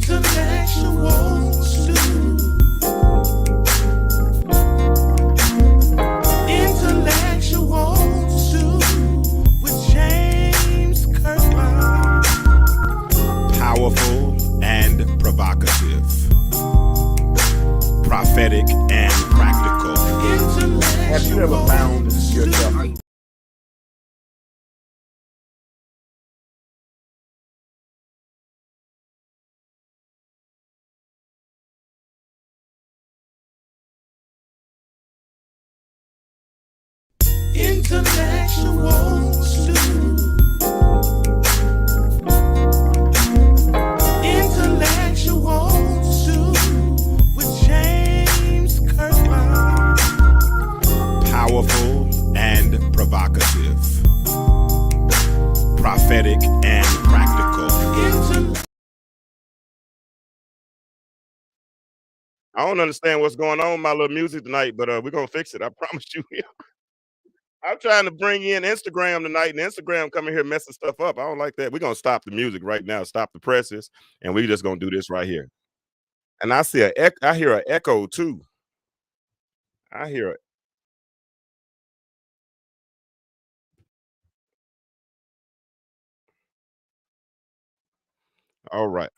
Powerful and provocative, prophetic and practical. Have you ever found yourself Intellectual stew. Intellectual stew with James Kirkland. Powerful and provocative, prophetic and practical. I don't understand what's going on with my little music tonight, but we're gonna fix it. I promise you. I'm trying to bring in Instagram tonight, and Instagram coming here messing stuff up. I don't like that. We're gonna stop the music right now, stop the presses, and we just gonna do this right here. And I see I hear an echo too. I hear it. All right.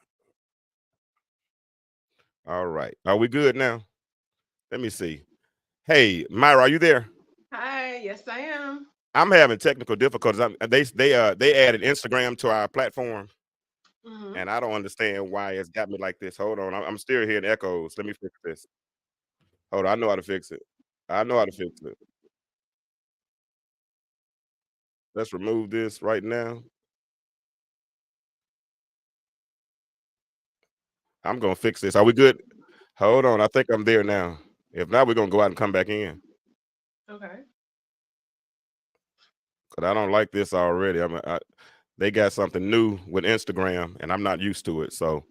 All right. Are we good now? Let me see. Hey, Myra, are you there? Hi, yes, I am. I'm having technical difficulties. They added Instagram to our platform, Mhm. and I don't understand why it's got me like this. Hold on, I'm still hearing echoes. Let me fix this. Hold on, I know how to fix it. I know how to fix it. Let's remove this right now. I'm gonna fix this. Are we good? Hold on, I think I'm there now. If not, we're gonna go out and come back in. Okay. Cause I don't like this already. They got something new with Instagram, and I'm not used to it. So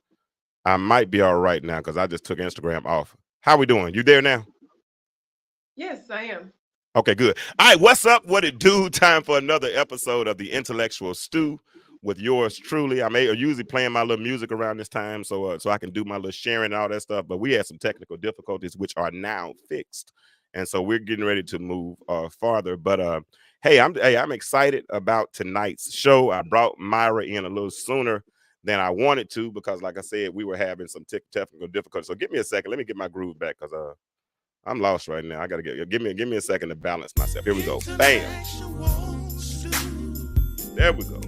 I might be all right now because I just took Instagram off. How we doing? You there now? Yes, I am. Okay, good. All right, what's up? What it do? Time for another episode of the Intellectual Stew with yours truly. I'm usually playing my little music around this time, so I can do my little sharing and all that stuff. But we had some technical difficulties, which are now fixed, and so we're getting ready to move farther. But I'm excited about tonight's show. I brought Myra in a little sooner than I wanted to because, like I said, we were having some technical difficulties. So give me a second. Let me get my groove back because I'm lost right now. I gotta give me a second to balance myself. Here we go. Bam. There we go.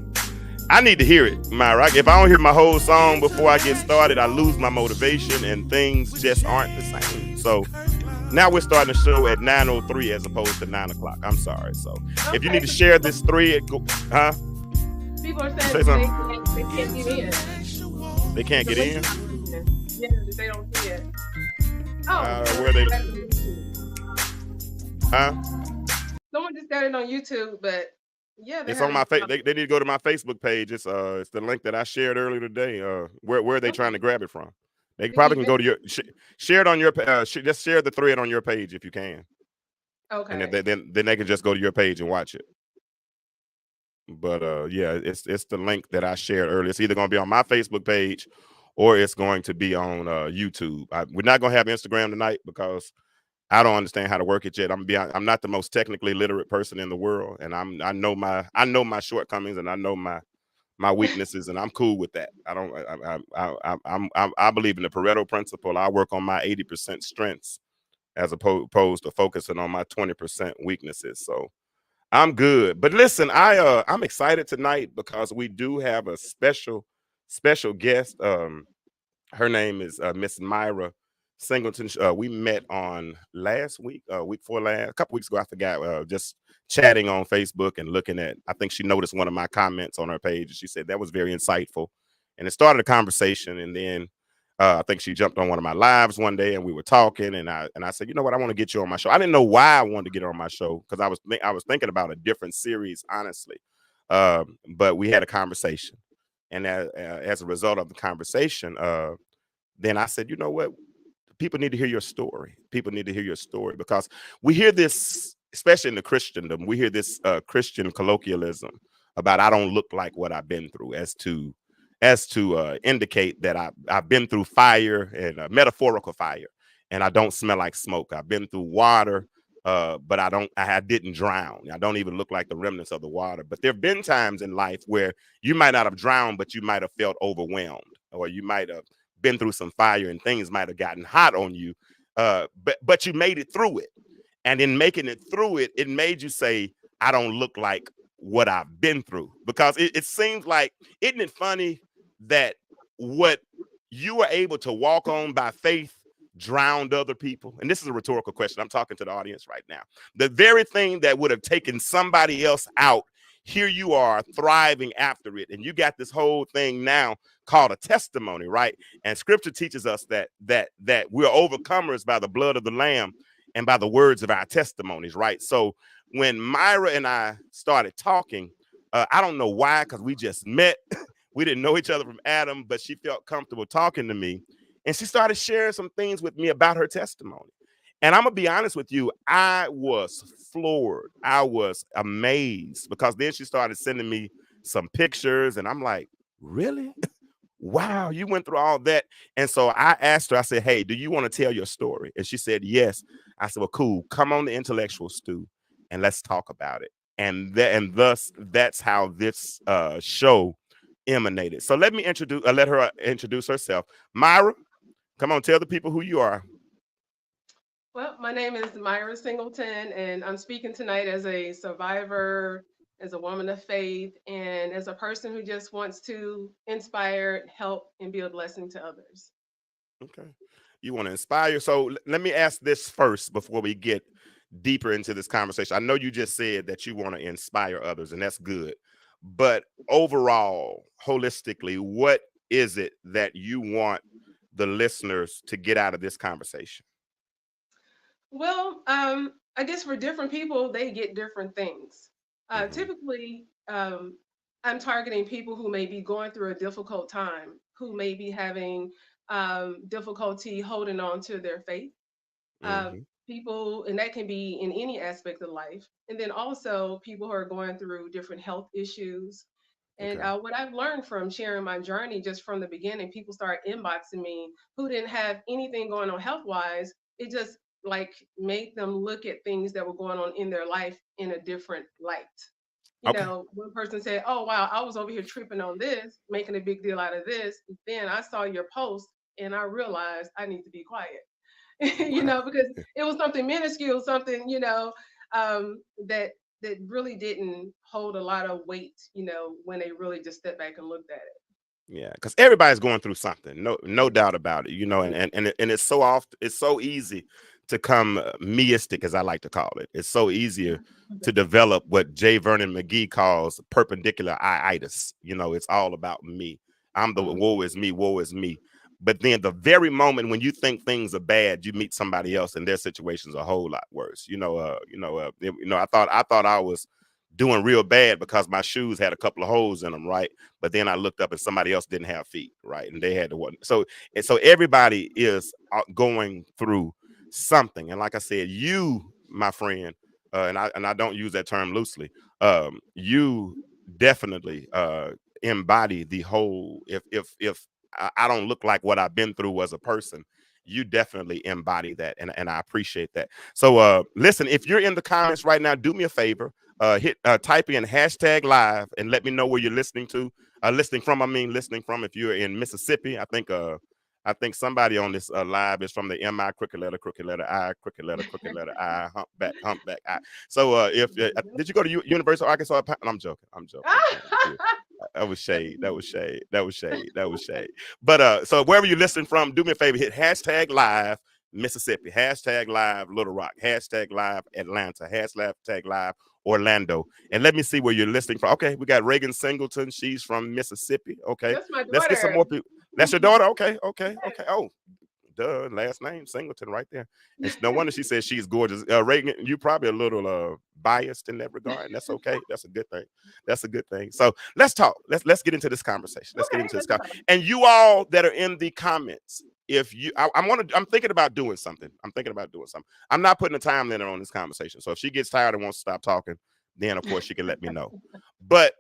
I need to hear it, Myra. If I don't hear my whole song before I get started, I lose my motivation and things just aren't the same. So now we're starting the show at 9:03 as opposed to 9 o'clock. I'm sorry. So if you need to share this thread, huh? People are Say saying something. they can't get in. They can't get in. Yeah, they don't see it. Oh, Where they? Huh? Someone just got it on YouTube, but yeah, It's on my face. They need to go to my Facebook page. It's the link that I shared earlier today. Where are they trying to grab it from? They probably can go to your share it on your just share the thread on your page if you can. Okay. And then they can just go to your page and watch it. But yeah, it's the link that I shared earlier. It's either going to be on my Facebook page or it's going to be on YouTube. We're not going to have Instagram tonight because I don't understand how to work it yet. I'm not the most technically literate person in the world, and I know my shortcomings and I know my weaknesses, and I'm cool with that. I believe in the Pareto principle. I work on my 80% strengths as opposed to focusing on my 20% weaknesses. So I'm good. But listen, I'm excited tonight because we do have a special guest. Her name is Miss Myra Singleton. We met on last week, week before last, a couple weeks ago. I forgot. Just chatting on Facebook and looking at. I think she noticed one of my comments on her page, and she said that was very insightful, and it started a conversation. And then I think she jumped on one of my lives one day, and we were talking. And I said, you know what, I want to get you on my show. I didn't know why I wanted to get her on my show because I was thinking about a different series, honestly. But we had a conversation, and as a result of the conversation, then I said, you know what? People need to hear your story. People need to hear your story because we hear this, especially in the Christendom, we hear this Christian colloquialism about I don't look like what I've been through as to as to indicate that I've been through fire and metaphorical fire, and I don't smell like smoke. I've been through water, but I didn't drown. I don't even look like the remnants of the water. But there have been times in life where you might not have drowned, but you might have felt overwhelmed, or you might have been through some fire and things might have gotten hot on you. But you made it through it. And in making it through it, it made you say, I don't look like what I've been through. Because it seems like, isn't it funny that what you were able to walk on by faith drowned other people? And this is a rhetorical question. I'm talking to the audience right now. The very thing that would have taken somebody else out, here you are thriving after it. And you got this whole thing now called a testimony, right? And scripture teaches us that we're overcomers by the blood of the Lamb and by the words of our testimonies, right? So when Myra and I started talking, I don't know why, because we just met. We didn't know each other from Adam, but she felt comfortable talking to me. And she started sharing some things with me about her testimony. And I'm going to be honest with you, I was floored. I was amazed, because then she started sending me some pictures, and I'm like, really? Wow, you went through all that. And so I asked her, I said, hey, do you want to tell your story? And she said, yes. I said, well, cool. Come on the intellectual stew and let's talk about it. And thus, that's how this show emanated. So let her introduce herself. Myra, come on, tell the people who you are. Well, my name is Myra Singleton, and I'm speaking tonight as a survivor, as a woman of faith, and as a person who just wants to inspire, help, and be a blessing to others. Okay. You want to inspire. So let me ask this first before we get deeper into this conversation. I know you just said that you want to inspire others, and that's good. But overall, holistically, what is it that you want the listeners to get out of this conversation? Well, I guess for different people, they get different things. Hmm. Typically, I'm targeting people who may be going through a difficult time, who may be having difficulty holding on to their faith. uh, Hmm. People, and that can be in any aspect of life. And then also people who are going through different health issues. And Okay. what I've learned from sharing my journey just from the beginning, people start inboxing me who didn't have anything going on health wise. It just like made them look at things that were going on in their life in a different light. You Okay. know, one person said, oh, wow, I was over here tripping on this, making a big deal out of this. Then I saw your post and I realized I need to be quiet. You Wow. know, because it was something minuscule, something, that really didn't hold a lot of weight, when they really just stepped back and looked at it. Yeah, because everybody's going through something, no doubt about it, and it's so often, it's so easy to come meistic, as I like to call it. It's so easier to develop what J. Vernon McGee calls perpendicular iitis. It's all about me. I'm the Mhm. woe is me. But then the very moment when you think things are bad, you meet somebody else and their situation's a whole lot worse. I thought I was doing real bad because my shoes had a couple of holes in them, right? But then I looked up and somebody else didn't have feet, right? And they had to one. So everybody is going through something. And like I said, you, my friend, and I don't use that term loosely. You definitely embody the whole. If I don't look like what I've been through as a person, you definitely embody that, and I appreciate that. So listen, if you're in the comments right now, do me a favor, type in #live and let me know where you're listening to. Listening from, I mean listening from. If you're in Mississippi, I think somebody on this live is from the MI, crooked letter I, crooked letter I, humpback I. So if did you go to University of Arkansas? I'm joking. I'm playing with you. That was That's shade. That was shade. That was shade. That was shade. But so wherever you're listening from, do me a favor, hit #live Mississippi, #live Little Rock, #live Atlanta, #live Orlando. And let me see where you're listening from. Okay, we got Reagan Singleton. She's from Mississippi. Okay, my let's get some daughter. more people. That's your daughter? Okay, okay, okay. Oh, duh, last name Singleton right there. And no wonder she says she's gorgeous. Reagan, you probably a little biased in that regard, and that's okay. That's a good thing. That's a good thing. So let's talk. Let's get into this conversation. Let's get Okay, into this. let's go. And you all that are in the comments, if you, I'm thinking about doing something. I'm not putting a time limit on this conversation. So if she gets tired and wants to stop talking, then of course she can let me know. But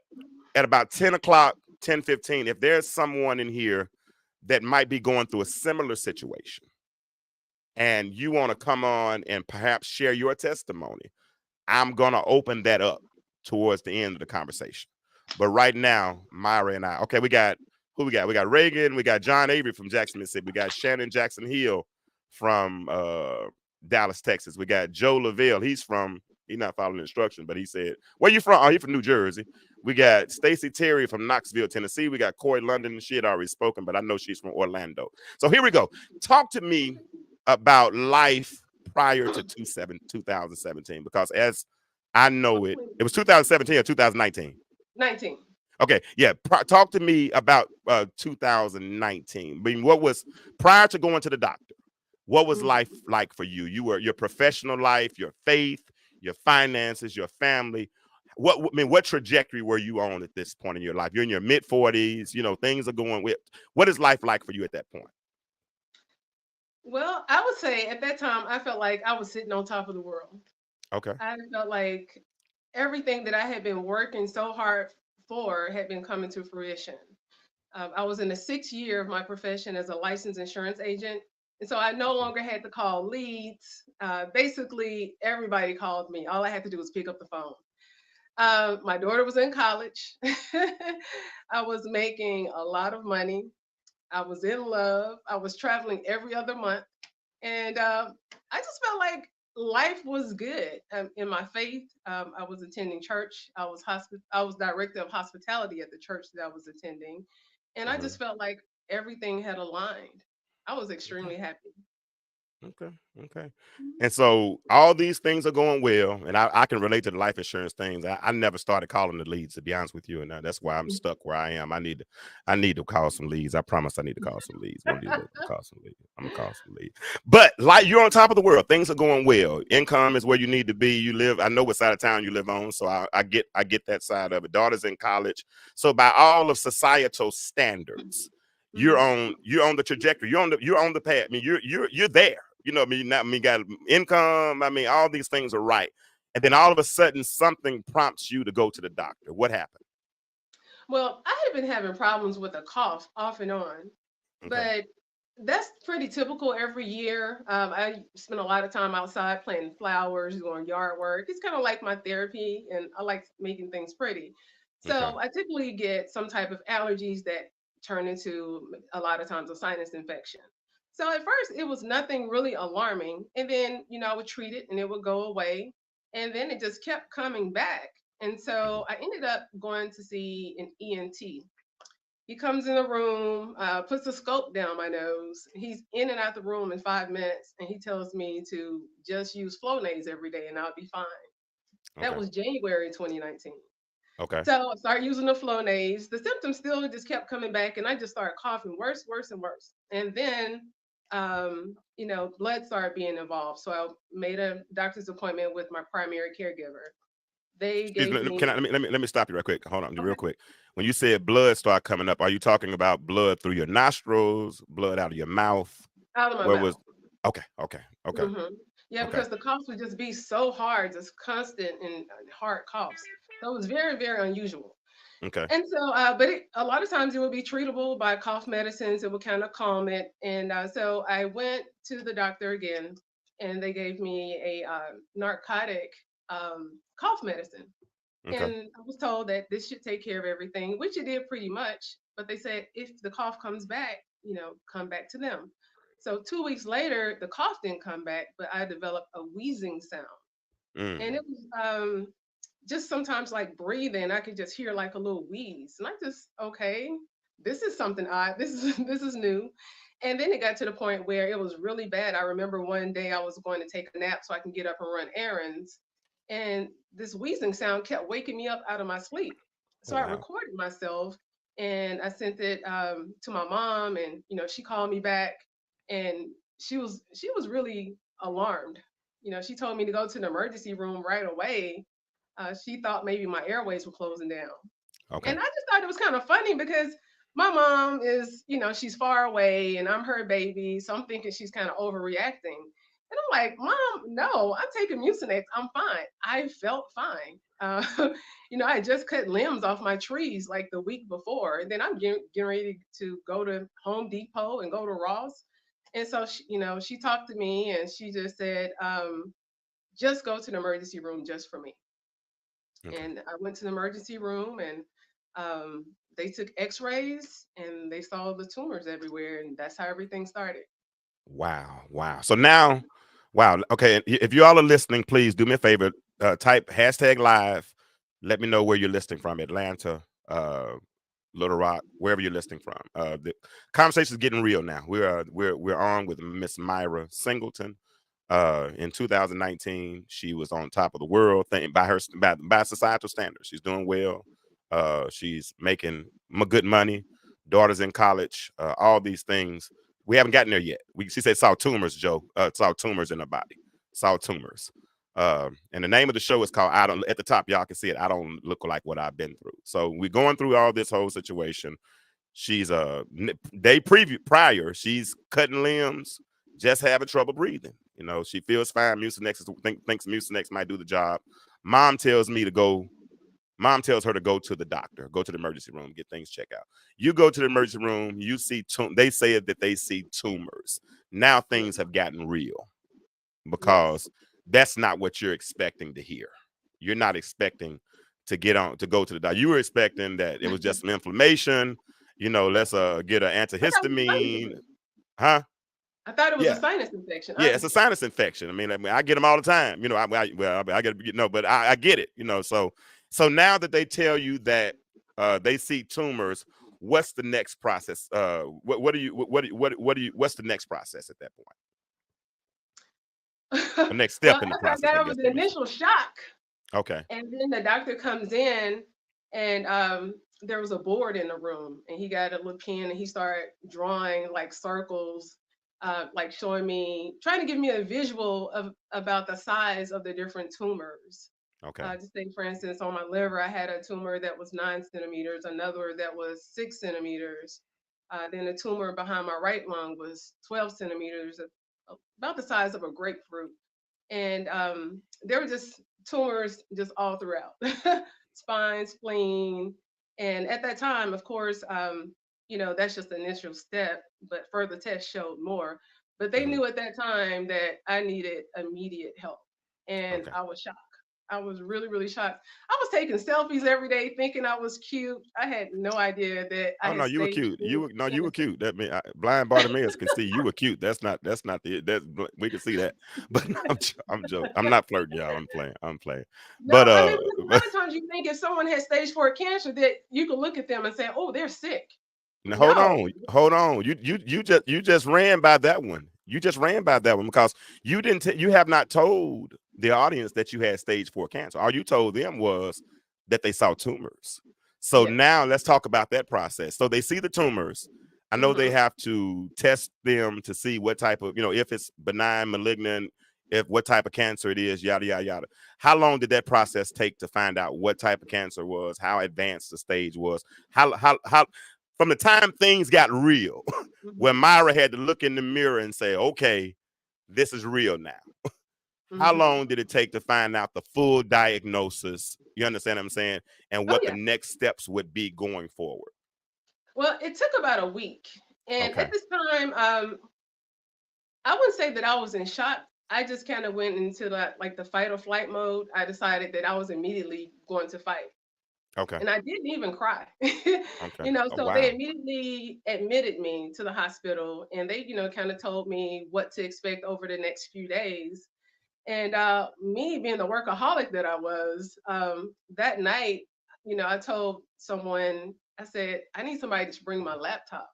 at about 10 o'clock, 10, 15, if there's someone in here that might be going through a similar situation and you want to come on and perhaps share your testimony, I'm going to open that up towards the end of the conversation. But right now, Myra and I, okay, we got who we got? We got Reagan, we got John Avery from Jackson, Mississippi, we got Shannon Jackson Hill from Dallas, Texas. We got Joe Lavelle. He's not following instruction, but he said, where you from? Oh, he's from New Jersey. We got Stacy Terry from Knoxville, Tennessee. We got Corey London. She had already spoken, but I know she's from Orlando. So here we go. Talk to me about life prior to 2017, because as I know it was 2017 or 2019? 19. Okay, yeah. Talk to me about 2019. I mean, what was prior to going to the doctor? What was life like for you? Your professional life, your faith, your finances, your family. What trajectory were you on at this point in your life? You're in your mid 40s. You know, things are going with. What is life like for you at that point? Well, I would say at that time, I felt like I was sitting on top of the world. Okay. I felt like everything that I had been working so hard for had been coming to fruition. I was in the 6th year of my profession as a licensed insurance agent. And so I no longer had to call leads. Basically, everybody called me. All I had to do was pick up the phone. My daughter was in college. I was making a lot of money. I was in love. I was traveling every other month. And I just felt like life was good in my faith. I was attending church. I was director of hospitality at the church that I was attending. And I just felt like everything had aligned. I was extremely happy. Okay. Okay. And so all these things are going well. And I can relate to the life insurance things. I never started calling the leads, to be honest with you. And that's why I'm stuck where I am. I need to call some leads. I promise I need to call some leads. One of these days I'm gonna call some leads. I'm gonna call some leads. But like, you're on top of the world. Things are going well. Income is where you need to be. You live. I know what side of town you live on. So I get that side of it. Daughter's in college. So by all of societal standards, you're on the trajectory. You're on the path. I mean, you're there. You know what I mean? Got income. I mean, all these things are right. And then all of a sudden, something prompts you to go to the doctor. What happened? Well, I had been having problems with a cough off and on, Okay. but that's pretty typical every year. I spend a lot of time outside planting flowers, doing yard work. It's kind of like my therapy, and I like making things pretty. Okay. So I typically get some type of allergies that turn into a lot of times a sinus infection. So at first it was nothing really alarming, and then I would treat it and it would go away, and then it just kept coming back. And so I ended up going to see an ENT. He comes in the room, puts a scope down my nose. He's in and out the room in 5 minutes, and he tells me to just use Flonase every day, and I'll be fine. That Okay. was January 2019. Okay. So I started using the Flonase. The symptoms still just kept coming back, and I just started coughing worse, worse, and worse. And then, blood started being involved. So I made a doctor's appointment with my primary caregiver. They Excuse gave me. me Can I let me stop you right quick? Hold on, real okay, quick. When you said blood start coming up, are you talking about blood through your nostrils, blood out of your mouth? out of my Where was? mouth. Okay. Okay. Okay. hmm Yeah, Okay. because the coughs would just be so hard, just constant and hard coughs. So it was very, very unusual. Okay. And so, but a lot of times it would be treatable by cough medicines. It would kind of calm it. And so I went to the doctor again, and they gave me a narcotic cough medicine. Okay. And I was told that this should take care of everything, which it did pretty much. But they said if the cough comes back, come back to them. So 2 weeks later, the cough didn't come back, but I developed a wheezing sound. And Mm. it was just sometimes like breathing, I could just hear like a little wheeze. And I just, okay, this is something odd. This is this is new. And then it got to the point where it was really bad. I remember one day I was going to take a nap so I can get up and run errands. And this wheezing sound kept waking me up out of my sleep. Oh So I wow. recorded myself and I sent it to my mom, and she called me back, and she was really alarmed. She told me to go to the emergency room right away. She thought maybe my airways were closing down. Okay. And I just thought it was kind of funny because my mom is, she's far away and I'm her baby. So I'm thinking she's kind of overreacting. And I'm like, Mom, no, I'm taking Mucinex. I'm fine. I felt fine. I had just cut limbs off my trees like the week before. And then I'm getting ready to go to Home Depot and go to Ross. And so, she talked to me and she just said, just go to the emergency room just for me. Okay. And I went to the emergency room and um, they took x-rays and they saw the tumors everywhere. And that's how everything started. Wow. Wow. So now, wow. Okay. If you all are listening, please do me a favor. Type hashtag live. Let me know where you're listening from. Atlanta, Little Rock, wherever you're listening from. The conversation is getting real now. We're on with Miss Myra Singleton. In 2019, she was on top of the world thing by societal standards. She's doing well. She's making good money. Daughters in college. All these things. We haven't gotten there yet. She said saw tumors, Joe. Saw tumors in her body. Saw tumors. And the name of the show is called I Don't. At the top, y'all can see it. I don't look like what I've been through. So we're going through all this whole situation. She's day preview prior. She's cutting limbs, just having trouble breathing. She feels fine. Mucinex thinks Mucinex might do the job. Mom tells me to go. Mom tells her to go to the doctor, go to the emergency room, get things checked out. You go to the emergency room, you see they say that they see tumors. Now things Mhm. have gotten real Yes. because that's not what you're expecting to hear. You're not expecting to go to the doctor. You were expecting that it was just some inflammation. Let's get an I thought it was a sinus antihistamine, infection. huh? I thought it was a Yeah, sinus infection, yeah, it's a honestly. sinus infection. I mean, I get them all the time. I get but I get it. So now that they tell you that they see tumors, what's the next process? What do you what do you what's the next process at that point? The next Well, step in the after I process, got I over guess the what we should. initial shock, Okay, and then the doctor comes in, and there was a board in the room, and he got a little pen, and he started drawing like circles, like showing me, trying to give me a visual of about the size of the different tumors. okay, Just say, for instance, on my liver, I had a tumor that was 9 centimeters, another that was 6 centimeters. Then a tumor behind my right lung was 12 centimeters, about the size of a grapefruit. And there were just tumors just all throughout spine, spleen. And at that time, of course, that's just the initial step, but further tests showed more. But they hmm knew at that time that I needed immediate help. And okay. I was shocked. I was really, really shocked. I was taking selfies every day thinking I was cute. I had no idea that I Oh had no, you were stage cute. four You were cancer. cute. That mean blind Bartimaeus can see you were cute. That's not the that we can see that. But no, I'm joking. I'm not flirting, y'all. I'm playing. I'm playing. No, But I mean, because a lot of times you think if someone has stage four cancer, that you can look at them and say, "Oh, they're sick." now hold No. on, hold on. You just ran by that one. You just ran by that one because you have not told the audience that you had stage 4 cancer. All you told them was that they saw tumors. So Yes. now let's talk about that process. So they see the tumors. I know they Hmm. have to test them to see what type of, if it's benign, malignant, if what type of cancer it is, yada yada yada. How long did that process take to find out what type of cancer was, how advanced the stage was? How from the time things got real, where Hmm. Myra had to look in the mirror and say, okay, this is real now. How Hmm. long did it take to find out the full diagnosis? You understand what I'm saying? And Oh what the yeah. next steps would be going forward. Well, it took about a week, and Okay. at this time, I wouldn't say that I was in shock. I just kind of went into the fight or flight mode. I decided that I was immediately going to fight. Okay. And I didn't even cry. Okay. Oh So they wow. immediately admitted me to the hospital and they, kind of told me what to expect over the next few days. And me being the workaholic that I was, that night, I told someone, I said, I need somebody to bring my laptop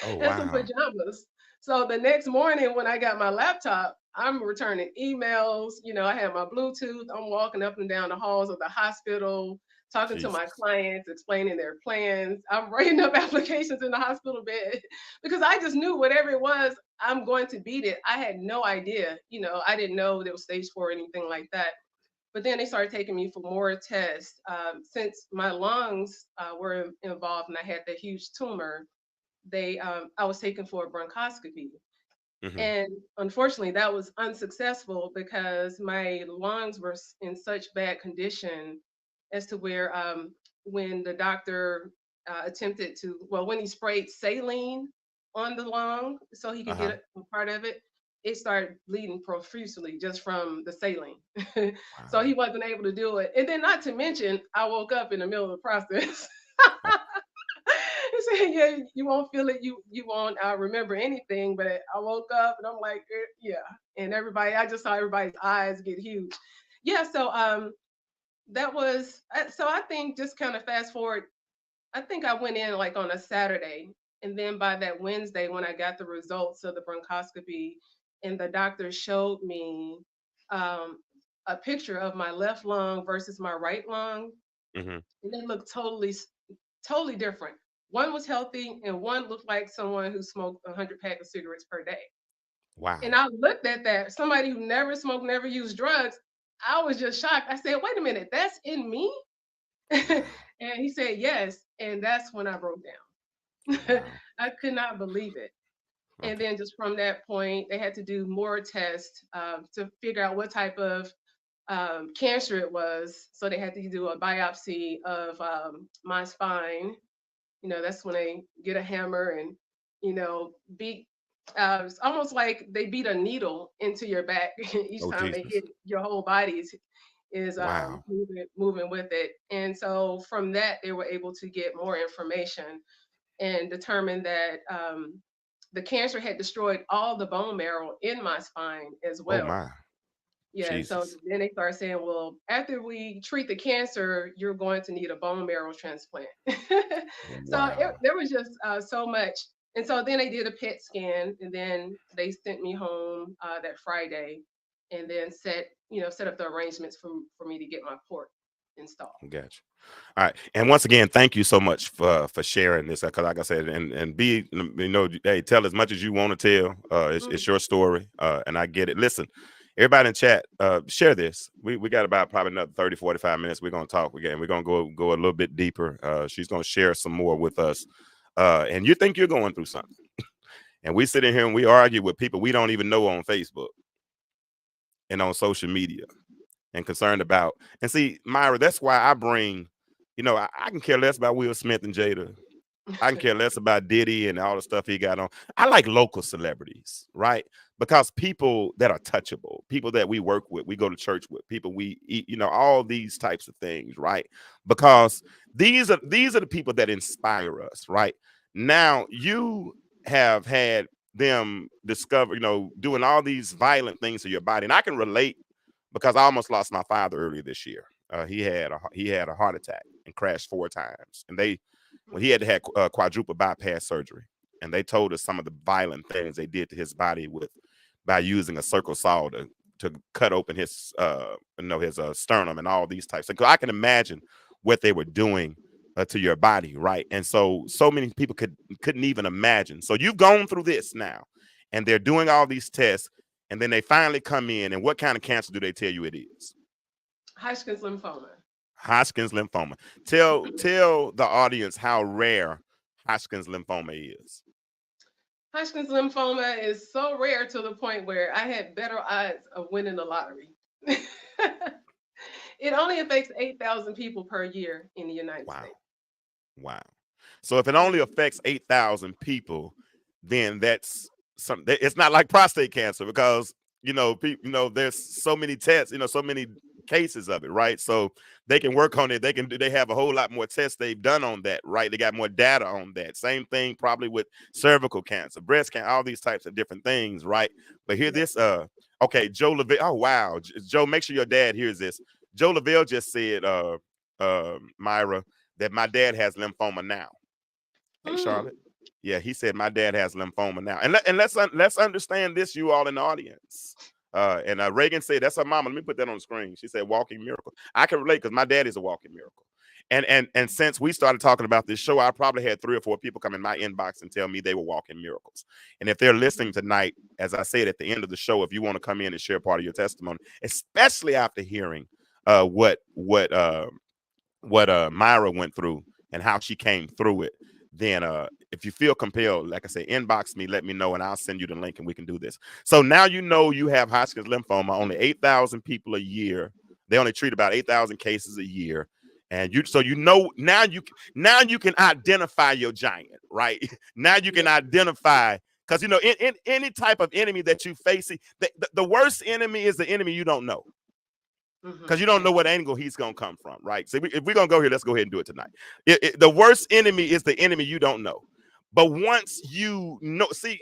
Oh and some wow. pajamas. So the next morning when I got my laptop, I'm returning emails. I have my Bluetooth. I'm walking up and down the halls of the hospital, talking to my Jesus. clients, explaining their plans. I'm writing up applications in the hospital bed because I just knew whatever it was, I'm going to beat it. I had no idea. I didn't know there was stage four or anything like that. But then they started taking me for more tests. Since my lungs were involved and I had that huge tumor, I was taken for a bronchoscopy. Hmm. And unfortunately, that was unsuccessful because my lungs were in such bad condition as to where when the doctor attempted to, well, when he sprayed saline on the lung so he could Uh-huh. get a part of it, it started bleeding profusely just from the saline. So Wow. he wasn't able to do it. And then, not to mention, I woke up in the middle of the process. Oh, He said, "Yeah, you won't feel it. You won't remember anything." But I woke up and I'm like, "Yeah." And everybody, I just saw everybody's eyes get huge. Yeah. So that was so. I think just kind of fast forward. I think I went in like on a Saturday, and then by that Wednesday, when I got the results of the bronchoscopy, and the doctor showed me um, a picture of my left lung versus my right lung, hmm. and they looked totally different. One was healthy, and one looked like someone who smoked 100 pack of cigarettes per day. And Wow. I looked at that, somebody who never smoked, never used drugs. I was just shocked. I said, "Wait a minute, that's in me?" And Wow. he said, "Yes." And that's when I broke down. Wow. I could not believe it. And Okay. then just from that point, they had to do more tests to figure out what type of cancer it was. So they had to do a biopsy of my spine. That's when they get a hammer and beat. It's almost like they beat a needle into your back each Oh, time they Jesus. hit your whole body is Wow. moving with it. And so from that, they were able to get more information and determine that the cancer had destroyed all the bone marrow in my spine as Oh, well. my. Yeah, so Jesus. then they started saying, well, after we treat the cancer, you're going to need a bone marrow transplant. So Wow. there was just so much. And so then they did a PET scan, and then they sent me home that Friday, and then set up the arrangements for me to get my port installed. Gotcha. All right. And once again, thank you so much for sharing this. Because, like I said, and be, hey, tell as much as you want to tell. It's Mhm. your story, and I get it. Listen, everybody in chat, share this. We got about probably another 30, 45 minutes. We're gonna talk again. We're gonna go a little bit deeper. She's gonna share some more with us. And you think you're going through something, and we sit in here and we argue with people we don't even know on Facebook and on social media and concerned about. And see, Myra, that's why I bring, I can care less about Will Smith and Jada. I can care less about Diddy and all the stuff he got on. I like local celebrities, right? Because people that are touchable, people that we work with, we go to church with, people we eat, all these types of things, right? Because these are the people that inspire us, right? Now you have had them discover, doing all these violent things to your body, and I can relate because I almost lost my father earlier this year. He had a heart attack and crashed 4 times, and when he had to have quadruple bypass surgery, and they told us some of the violent things they did to his body by using a circle saw to cut open his sternum and all these types. Because I can imagine what they were doing to your body, right? And so many people couldn't even imagine. So you've gone through this now, and they're doing all these tests, and then they finally come in, and what kind of cancer do they tell you it is? Hodgkin's lymphoma. Hodgkin's lymphoma. Tell the audience how rare Hodgkin's lymphoma is. Hodgkin's lymphoma is so rare to the point where I had better odds of winning the lottery. It only affects 8,000 people per year in the United Wow. States. Wow. So if it only affects 8,000 people, then that's something. It's not like prostate cancer because people, there's so many tests, so many cases of it, right? So they can work on it. They have a whole lot more tests they've done on that, right? They got more data on that. Same thing probably with cervical cancer, breast cancer, all these types of different things, right? But hear Yeah. this, okay, Joe Lavelle. Oh wow, Joe, make sure your dad hears this. Joe Lavelle just said, Myra, that my dad has lymphoma now. Hey, Mm. Charlotte. Yeah, he said my dad has lymphoma now, and let's understand this, you all in the audience. And Reagan said that's her mama. Let me put that on the screen. She said walking miracle. I can relate because my dad is a walking miracle. And since we started talking about this show, I probably had 3 or 4 people come in my inbox and tell me they were walking miracles. And if they're listening tonight, as I said at the end of the show, if you want to come in and share part of your testimony, especially after hearing what Myra went through and how she came through it, then if you feel compelled, like I say, inbox me, let me know, and I'll send you the link and we can do this. So now you know you have Hodgkin's lymphoma. Only 8,000 people a year. They only treat about 8,000 cases a year. And so you know now you can identify your giant, right? Now you can identify, because you know in any type of enemy that you face, the worst enemy is the enemy you don't know. Because you don't know what angle he's going to come from, right? So if we're going to go here, let's go ahead and do it tonight. The worst enemy is the enemy you don't know. But once you know, see,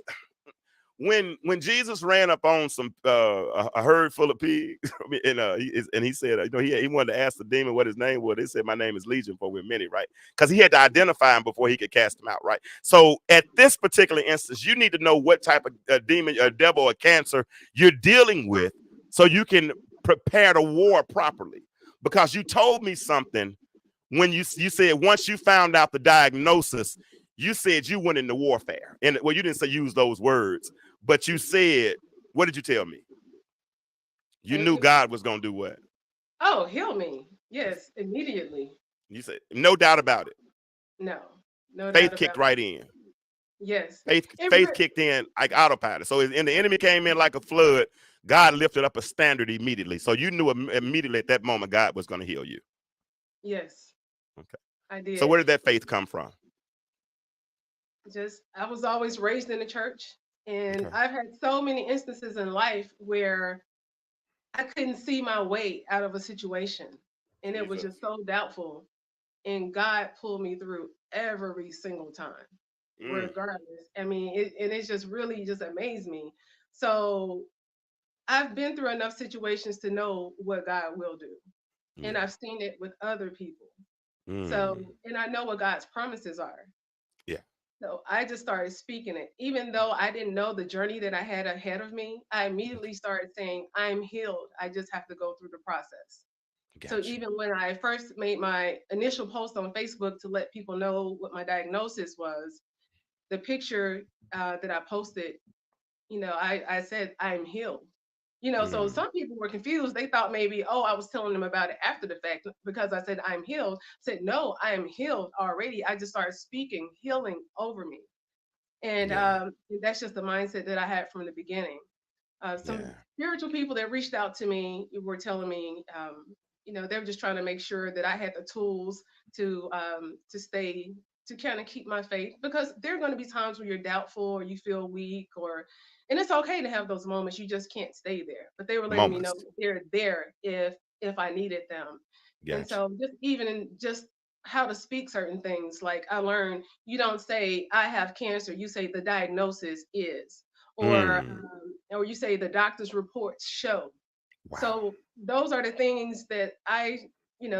when Jesus ran up on some a herd full of pigs, and he said, you know, he wanted to ask the demon what his name was. He said, "My name is Legion, for we're many," right? Because he had to identify him before he could cast him out, right? So at this particular instance, you need to know what type of demon, a devil, or cancer you're dealing with, so you can prepare the war properly. Because you told me something when you said once you found out the diagnosis, you said you went into warfare. And well, you didn't say use those words, but you said, what did you tell me? You knew God was going to do what? Oh, heal me. Yes, immediately. You said, no doubt about it. No Faith doubt about kicked it. right in. Yes. Faith kicked in like autopilot. So and the enemy came in like a flood. God lifted up a standard immediately. So you knew immediately at that moment God was going to heal you. Yes. Okay. I did. So where did that faith come from? I was always raised in the church, and I've had so many instances in life where I couldn't see my way out of a situation, and it was just so doubtful. And God pulled me through every single time, regardless. I mean, it's just really just amazed me. So I've been through enough situations to know what God will do, and I've seen it with other people. So, and I know what God's promises are. Yeah. So I just started speaking it. Even though I didn't know the journey that I had ahead of me, I immediately started saying, I'm healed. I just have to go through the process. So even when I first made my initial post on Facebook to let people know what my diagnosis was, the picture that I posted, I said, I'm healed. So some people were confused. They thought maybe, oh, I was telling them about it after the fact because I said I'm healed. I said, no, I am healed already. I just started speaking healing over me. And that's just the mindset that I had from the beginning. Some spiritual people that reached out to me were telling me, they were just trying to make sure that I had the tools to stay, to kind of keep my faith, because there are going to be times where you're doubtful or you feel weak, and it's okay to have those moments. You just can't stay there. But they were letting me know that they're there if I needed them. And so just how to speak certain things, like I learned, you don't say I have cancer. You say the diagnosis is, or you say the doctor's reports show. Wow. So those are the things that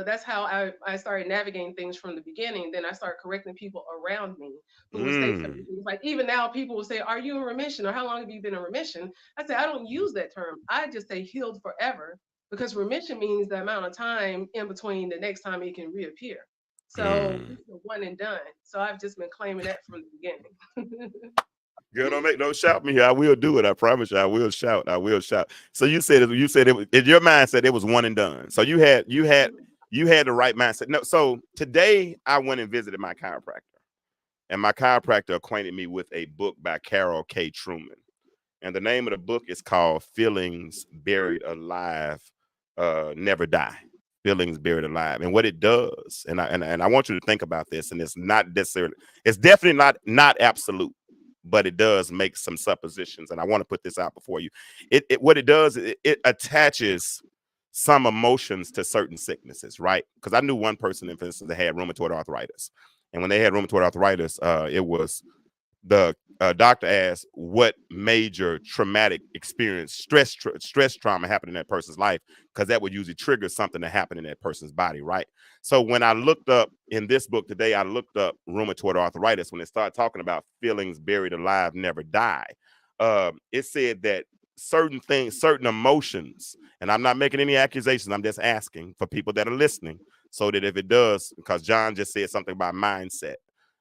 that's how I started navigating things from the beginning. Then I started correcting people around me who would say certain things. Like even now, people will say, "Are you in remission?" or "How long have you been in remission?" I say I don't use that term. I just say healed forever, because remission means the amount of time in between the next time it can reappear. So it's a one and done. So I've just been claiming that from the beginning. Girl, don't make no shout me here. I will do it. I promise you. I will shout. I will shout. So you said it was, in your mindset it was one and done. So you had the right mindset. No, so today I went and visited my chiropractor, and my chiropractor acquainted me with a book by Carol K. Truman, and the name of the book is called "Feelings Buried Alive, Never Die." Feelings buried alive, and what it does, and I want you to think about this, and it's not necessarily, it's definitely not absolute, but it does make some suppositions, and I want to put this out before you. What it does, it attaches some emotions to certain sicknesses, right? Because I knew one person, for instance, that had rheumatoid arthritis, and when they had rheumatoid arthritis, it was the doctor asked what major traumatic experience, stress trauma happened in that person's life, because that would usually trigger something to happen in that person's body, right? So when I looked up in this book today, I looked up rheumatoid arthritis. When it started talking about feelings buried alive, never die, it said that certain things, certain emotions, and I'm not making any accusations, I'm just asking for people that are listening, so that if it does, because John just said something about mindset,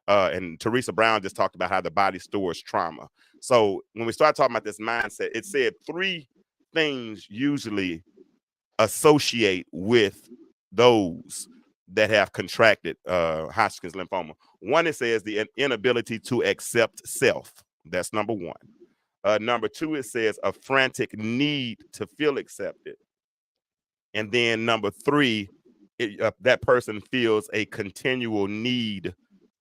and Teresa Brown just talked about how the body stores trauma. So when we start talking about this mindset, it said 3 things usually associate with those that have contracted Hodgkin's lymphoma. One, it says the inability to accept self. That's number one. Number two, it says a frantic need to feel accepted. And then number three, that person feels a continual need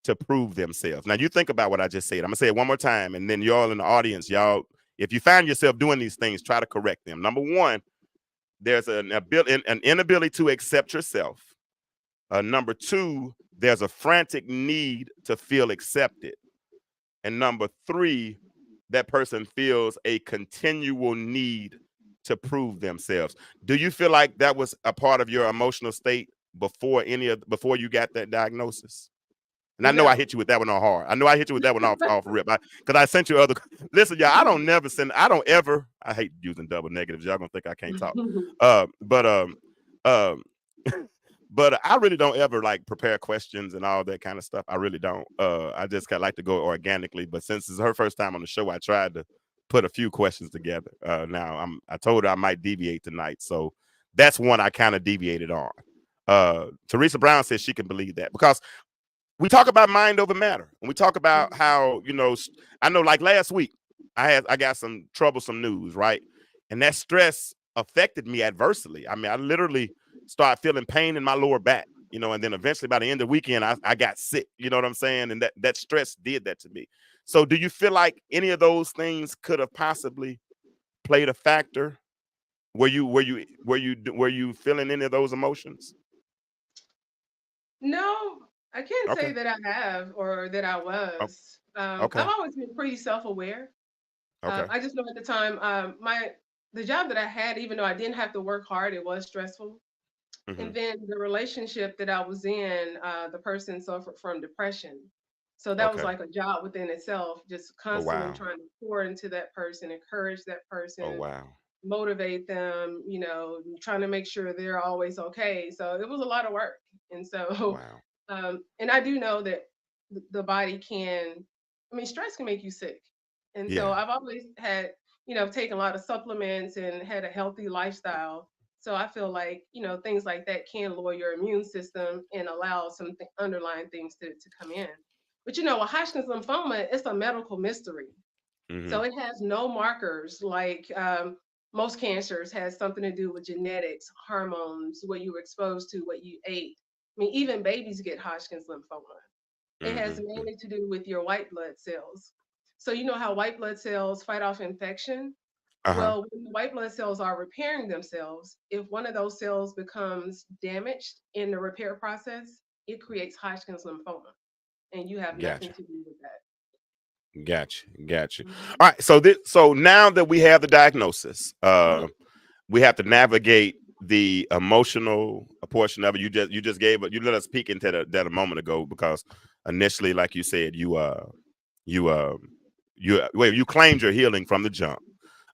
to prove themselves. Now, you think about what I just said. I'm going to say it one more time. And then y'all in the audience, y'all, if you find yourself doing these things, try to correct them. Number one, there's an inability to accept yourself. Number two, there's a frantic need to feel accepted. And number three, that person feels a continual need to prove themselves. Do you feel like that was a part of your emotional state before you got that diagnosis? And I know I No. hit you with that one on hard. I know I hit you with that one off rip. Because I sent you other. Listen, y'all, I don't ever. I hate using double negatives. Y'all gonna think I can't talk. Um, but I really don't ever like prepare questions and all that kind of stuff. I really don't. I just kind of like to go organically. But since it's her first time on the show, I tried to put a few questions together. Now I told her I might deviate tonight, so that's one I kind of deviated on. Teresa Brown says she can believe that because we talk about mind over matter, and we talk about how, I know, like last week I got some troublesome news, right? And that stress affected me adversely. I mean, I literally started feeling pain in my lower back, and then eventually by the end of the weekend, I got sick, you know what I'm saying? And that stress did that to me. So do you feel like any of those things could have possibly played a factor? Were you feeling any of those emotions? No, I can't say Okay. that I have or that I Oh, was. I've okay. always been pretty self-aware. Okay. I just know at the time, the job that I had, even though I didn't have to work hard, it was stressful. And Hmm. then the relationship that I was in, the person suffered from depression. So that was Okay. like a job within itself, just Oh, constantly wow. trying to pour into that person, encourage that Oh, person, wow. motivate them, trying to make sure they're always okay. So it was a lot of work. And so, Wow. and I do know that the body can, I mean, stress can make you sick. And so Yeah. I've always had, taken a lot of supplements and had a healthy lifestyle. So I feel like, things like that can lower your immune system and allow some underlying things to come in. But, with Hodgkin's lymphoma, it's a medical mystery. Hmm. So it has no markers like most cancers has something to do with genetics, hormones, what you were exposed to, what you ate. I mean, even babies get Hodgkin's lymphoma. It has Hmm. mainly to do with your white blood cells. So you know how white blood cells fight off infection? Uh-huh. Well, when the white blood cells are repairing themselves, if one of those cells becomes damaged in the repair process, it creates Hodgkin's lymphoma, and you have nothing Gotcha. to do with that. Gotcha. Mhm. All right. So now that we have the diagnosis, Mhm. we have to navigate the emotional portion of it. You just you let us peek into that a moment ago, because initially, like you said, you you claimed your healing from the jump.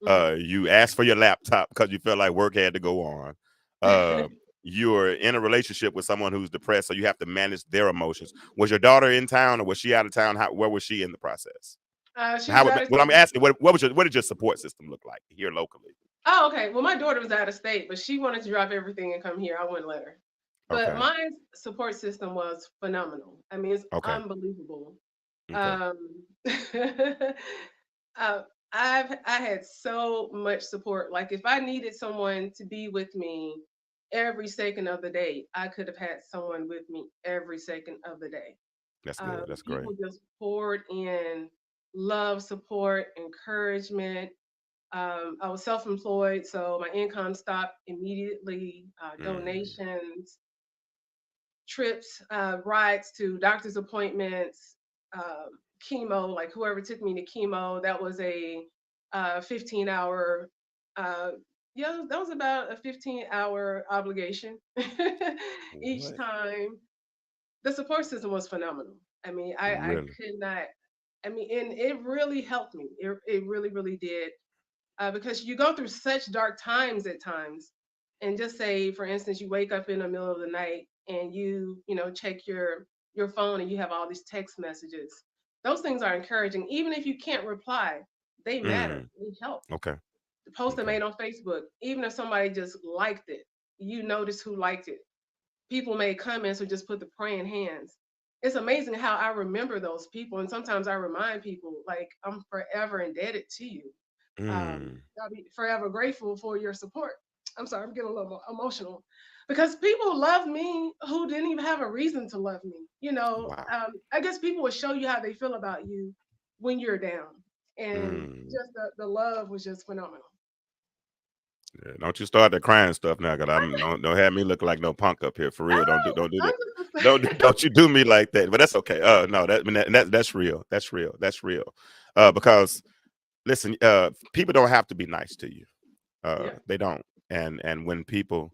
Mhm. You asked for your laptop because you felt like work had to go on. Uh, you're in a relationship with someone who's depressed, so you have to manage their emotions. Was your daughter in town, or was she out of town? Where was she in the process? She was out of What I'm state. asking, what did your support system look like here locally? Oh, okay. Well, my daughter was out of state, but she wanted to drop everything and come here. I wouldn't let her. But Okay. my support system was phenomenal. I mean, it's Okay. unbelievable. Okay. Um, uh, I had so much support. Like if I needed someone to be with me every second of the day, I could have had someone with me every second of the day. That's good. That's great. People just poured in love, support, encouragement. I was self-employed, so my income stopped immediately. Mm, Donations, trips, rides to doctor's appointments, chemo. Like whoever took me to chemo, that was a 15-hour. Uh, yeah, that was about a 15-hour obligation each what? time. The support system was phenomenal. I mean, I Really? could not. I mean, and it really helped me. It really, really did, because you go through such dark times at times. And just say, for instance, you wake up in the middle of the night and check your phone and you have all these text messages. Those things are encouraging. Even if you can't reply, they matter. Mm, They help. okay. The post I Okay. made on Facebook, even if somebody just liked it, you notice who liked it. People made comments or just put the praying hands. it's amazing how I remember those people. And sometimes I remind people, like, I'm forever indebted to you. Mm, I'll be forever grateful for your support. I'm sorry, I'm getting a little emotional because people love me who didn't even have a reason to love me. wow. I guess people will show you how they feel about you when you're down. And Mm. just the love was just phenomenal. Yeah, don't you start the crying stuff now, cause I'm don't have me look like no punk up here for real. Don't do I'm that. just Don't you do me like that. But that's okay. No, that, I mean, that's real. That's real. That's real. Because listen, people don't have to be nice to you. yeah. They don't. And when people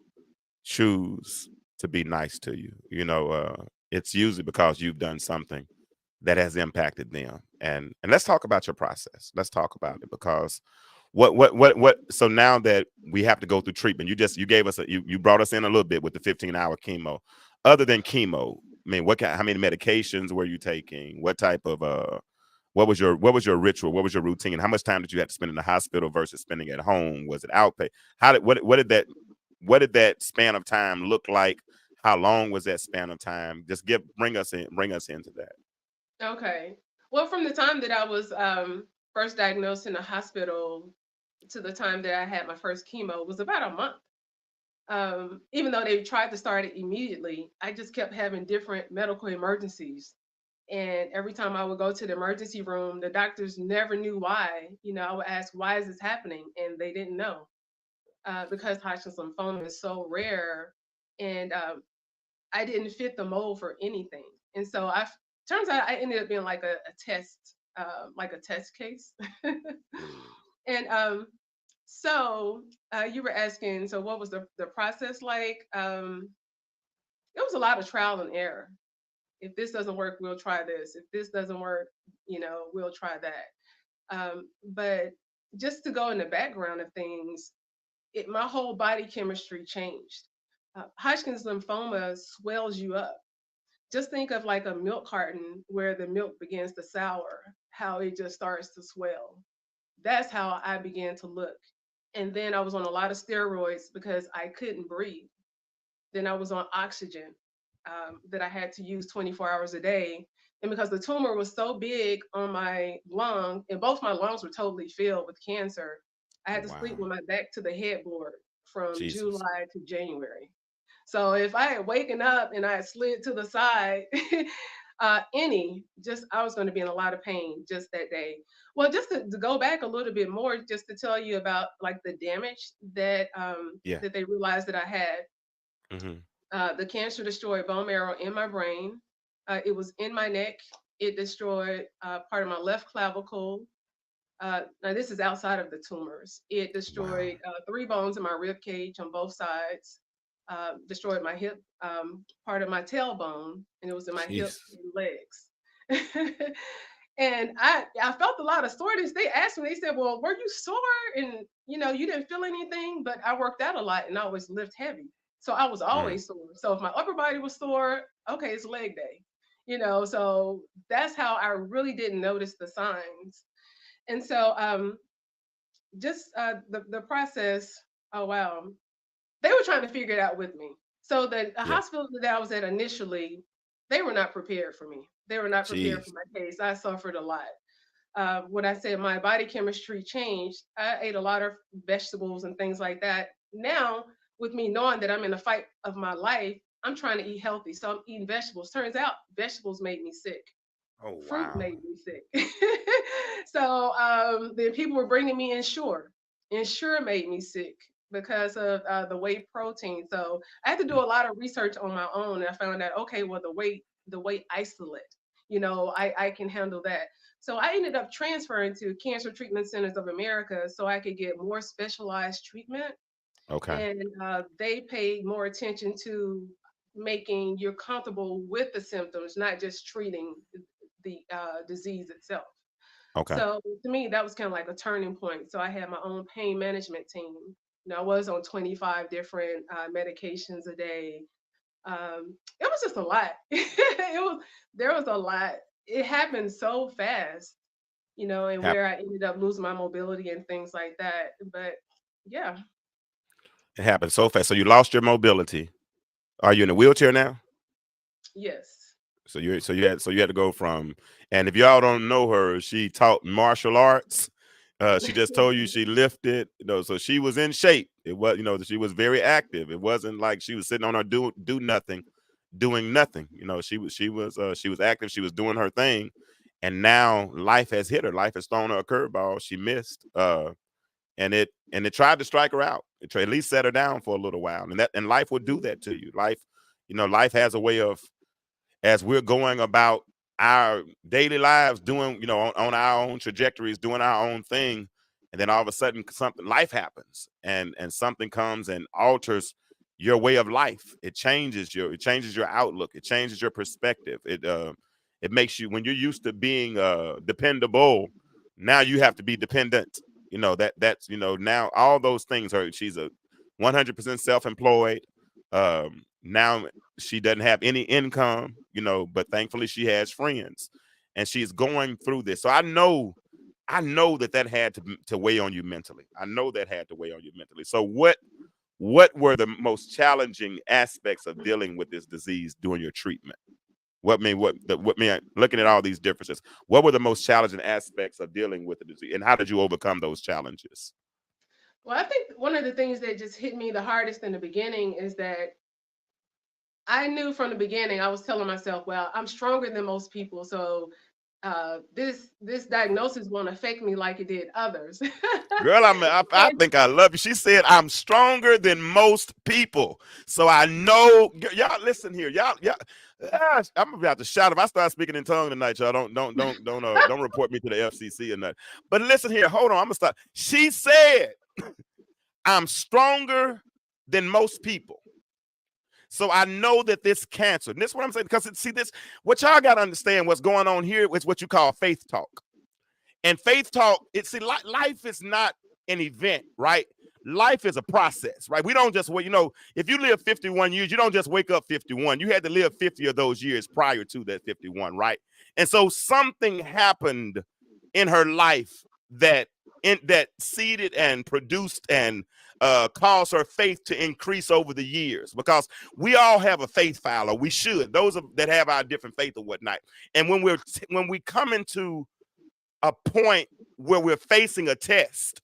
choose to be nice to you, it's usually because you've done something that has impacted them. And let's talk about your process. Let's talk about it because what so now that we have to go through treatment, you gave us you brought us in a little bit with the 15-hour chemo. Other than chemo, I mean, how many medications were you taking? What type of what was your ritual? What was your routine? How much time did you have to spend in the hospital versus spending at home? Was it outpay? How did what did that span of time look like? How long was that span of time? Just bring us into that. Okay. Well, from the time that I was first diagnosed in the hospital to the time that I had my first chemo was about a month. Even though they tried to start it immediately, I just kept having different medical emergencies. And every time I would go to the emergency room, the doctors never knew why. I would ask, why is this happening? And they didn't know because Hodgkin's lymphoma is so rare. And I didn't fit the mold for anything. And so turns out I ended up being like a test case. Mm. And so you were asking, so what was the process like? It was a lot of trial and error. If this doesn't work, we'll try this. If this doesn't work, we'll try that. But just to go in the background of things, my whole body chemistry changed. Hodgkin's lymphoma swells you up. Just think of like a milk carton where the milk begins to sour, how it just starts to swell. That's how I began to look. And then I was on a lot of steroids because I couldn't breathe. Then I was on oxygen that I had to use 24 hours a day. And because the tumor was so big on my lung, and both my lungs were totally filled with cancer, I Oh had to sleep wow. with my back to the headboard from Jesus. July to January. So if I had waken up and I had slid to the side, I was going to be in a lot of pain just that day. Well, just to go back a little bit more, just to tell you about like the damage Yeah. that they realized that I had. Hmm. The cancer destroyed bone marrow in my brain. It was in my neck. It destroyed part of my left clavicle. Now, this is outside of the tumors. It Wow. destroyed three bones in my rib cage on both sides. Destroyed my hip, part of my tailbone, and it was in my hip Jesus. and legs. And I felt a lot of soreness. They asked me, they said, "Well, were you sore?" And you didn't feel anything, but I worked out a lot and I always lift heavy. So I was Mm. always sore. So if my upper body was sore, okay, it's leg day. So that's how I really didn't notice the signs. And so just the process, oh wow. They were trying to figure it out with me. So the Yeah. hospital that I was at initially, they were not prepared for me. They were not prepared for Jeez. my case. I suffered a lot. When I said my body chemistry changed, I ate a lot of vegetables and things like that. Now, with me knowing that I'm in a fight of my life, I'm trying to eat healthy. So I'm eating vegetables. Turns out vegetables made me sick. Oh Fruit wow. made me sick. So then people were bringing me Ensure. Ensure made me sick because of the whey protein. So I had to do Mm. a lot of research on my own, and I found out okay, well the weight isolate, I can handle that. So I ended up transferring to Cancer Treatment Centers of America so I could get more specialized treatment, Okay. and they paid more attention to making you comfortable with the symptoms, not just treating the disease itself. Okay. So to me, that was kind of like a turning point. So I had my own pain management team. I was on 25 different medications a day. It was just a lot. There was a lot. It happened so fast, and Hap- where I ended up losing my mobility and things like that. But yeah, it happened so fast. So you lost your mobility. Are you in a wheelchair now? yes. So you had to go from, and if y'all don't know her, she taught martial arts. She just told you she lifted, so she was in shape. It was, she was very active. It wasn't like she was sitting on her do nothing, doing nothing. She was active. She was doing her thing, and now life has hit her. Life has thrown her a curveball. She missed, and it tried to strike her out. It at least set her down for a little while, and life would do that to you. Life has a way of, as we're going about our daily lives, doing, on our own trajectories, doing our own thing, and then all of a sudden life happens, and something comes and alters your way of life. It changes your outlook. It changes your perspective. It makes you, when you're used to being dependable, now you have to be dependent. Now all those things are. She's a 100% self-employed. Now she doesn't have any income, but thankfully she has friends, and she's going through this. So I know that had to weigh on you mentally. I know that had to weigh on you mentally. So what were the most challenging aspects of dealing with this disease during your treatment? Looking at all these differences, what were the most challenging aspects of dealing with the disease, and how did you overcome those challenges? Well, I think one of the things that just hit me the hardest in the beginning is that I knew from the beginning, I was telling myself, well, I'm stronger than most people. So this diagnosis won't affect me like it did others. Girl, I And think I love you. She said, I'm stronger than most people. So I know, y'all listen here. Y'all, I'm about to shout. If I start speaking in tongue tonight, y'all don't report me to the FCC or nothing. But listen here, hold on. I'm gonna stop. She said, I'm stronger than most people. So I know that this cancer, and this is what I'm saying, because what y'all got to understand, what's going on here is what you call faith talk. And faith talk, life is not an event, right? Life is a process, right? We don't just wait. If you live 51 years, you don't just wake up 51. You had to live 50 of those years prior to that 51, right? And so something happened in her life that seeded and produced and caused her faith to increase over the years, because we all have a faith file, or we should, that have our different faith or whatnot. And when we come into a point where we're facing a test,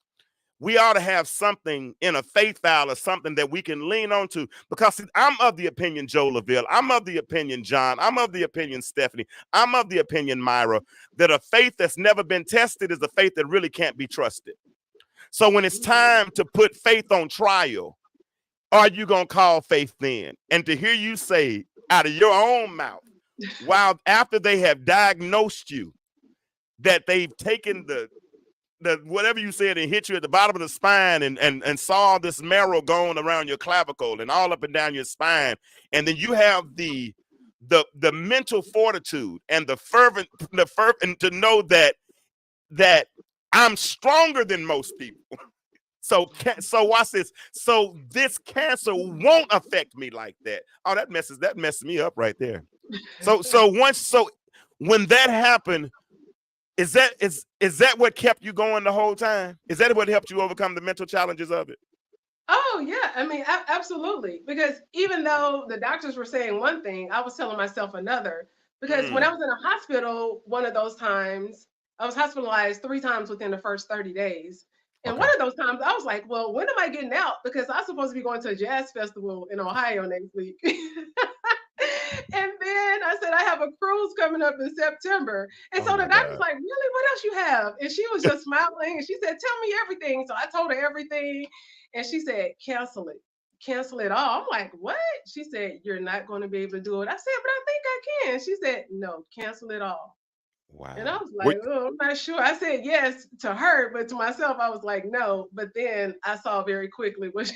we ought to have something in a faith file, or something that we can lean on to. Because I'm of the opinion, Joe Laville, I'm of the opinion, John, I'm of the opinion, Stephanie, I'm of the opinion, Myra, that a faith that's never been tested is a faith that really can't be trusted. So when it's time to put faith on trial, are you going to call faith then? And to hear you say out of your own mouth, while after they have diagnosed you, that they've taken the whatever you said and hit you at the bottom of the spine, and saw this marrow going around your clavicle and all up and down your spine, and then you have the mental fortitude and the fervent to know that I'm stronger than most people. So watch this. So this cancer won't affect me like that. Oh, that messes me up right there. So when that happened, is that what kept you going the whole time? Is that what helped you overcome the mental challenges of it? Oh yeah, I mean, absolutely. Because even though the doctors were saying one thing, I was telling myself another. Because when I was in a hospital, one of those times, I was hospitalized 3 times within the first 30 days. And Okay. one of those times, I was like, well, when am I getting out? Because I'm supposed to be going to a jazz festival in Ohio next week. And then I said, I have a cruise coming up in September. And Oh so the my doctor's God. like, really? What else you have? And she was just smiling. And she said, tell me everything. So I told her everything. And she said, cancel it. Cancel it all. I'm like, what? She said, you're not going to be able to do it. I said, but I think I can. She said, no, cancel it all. And I Wow. was like, oh, I'm not sure. I said yes to her, but to myself, I was like, no. But then I saw very quickly what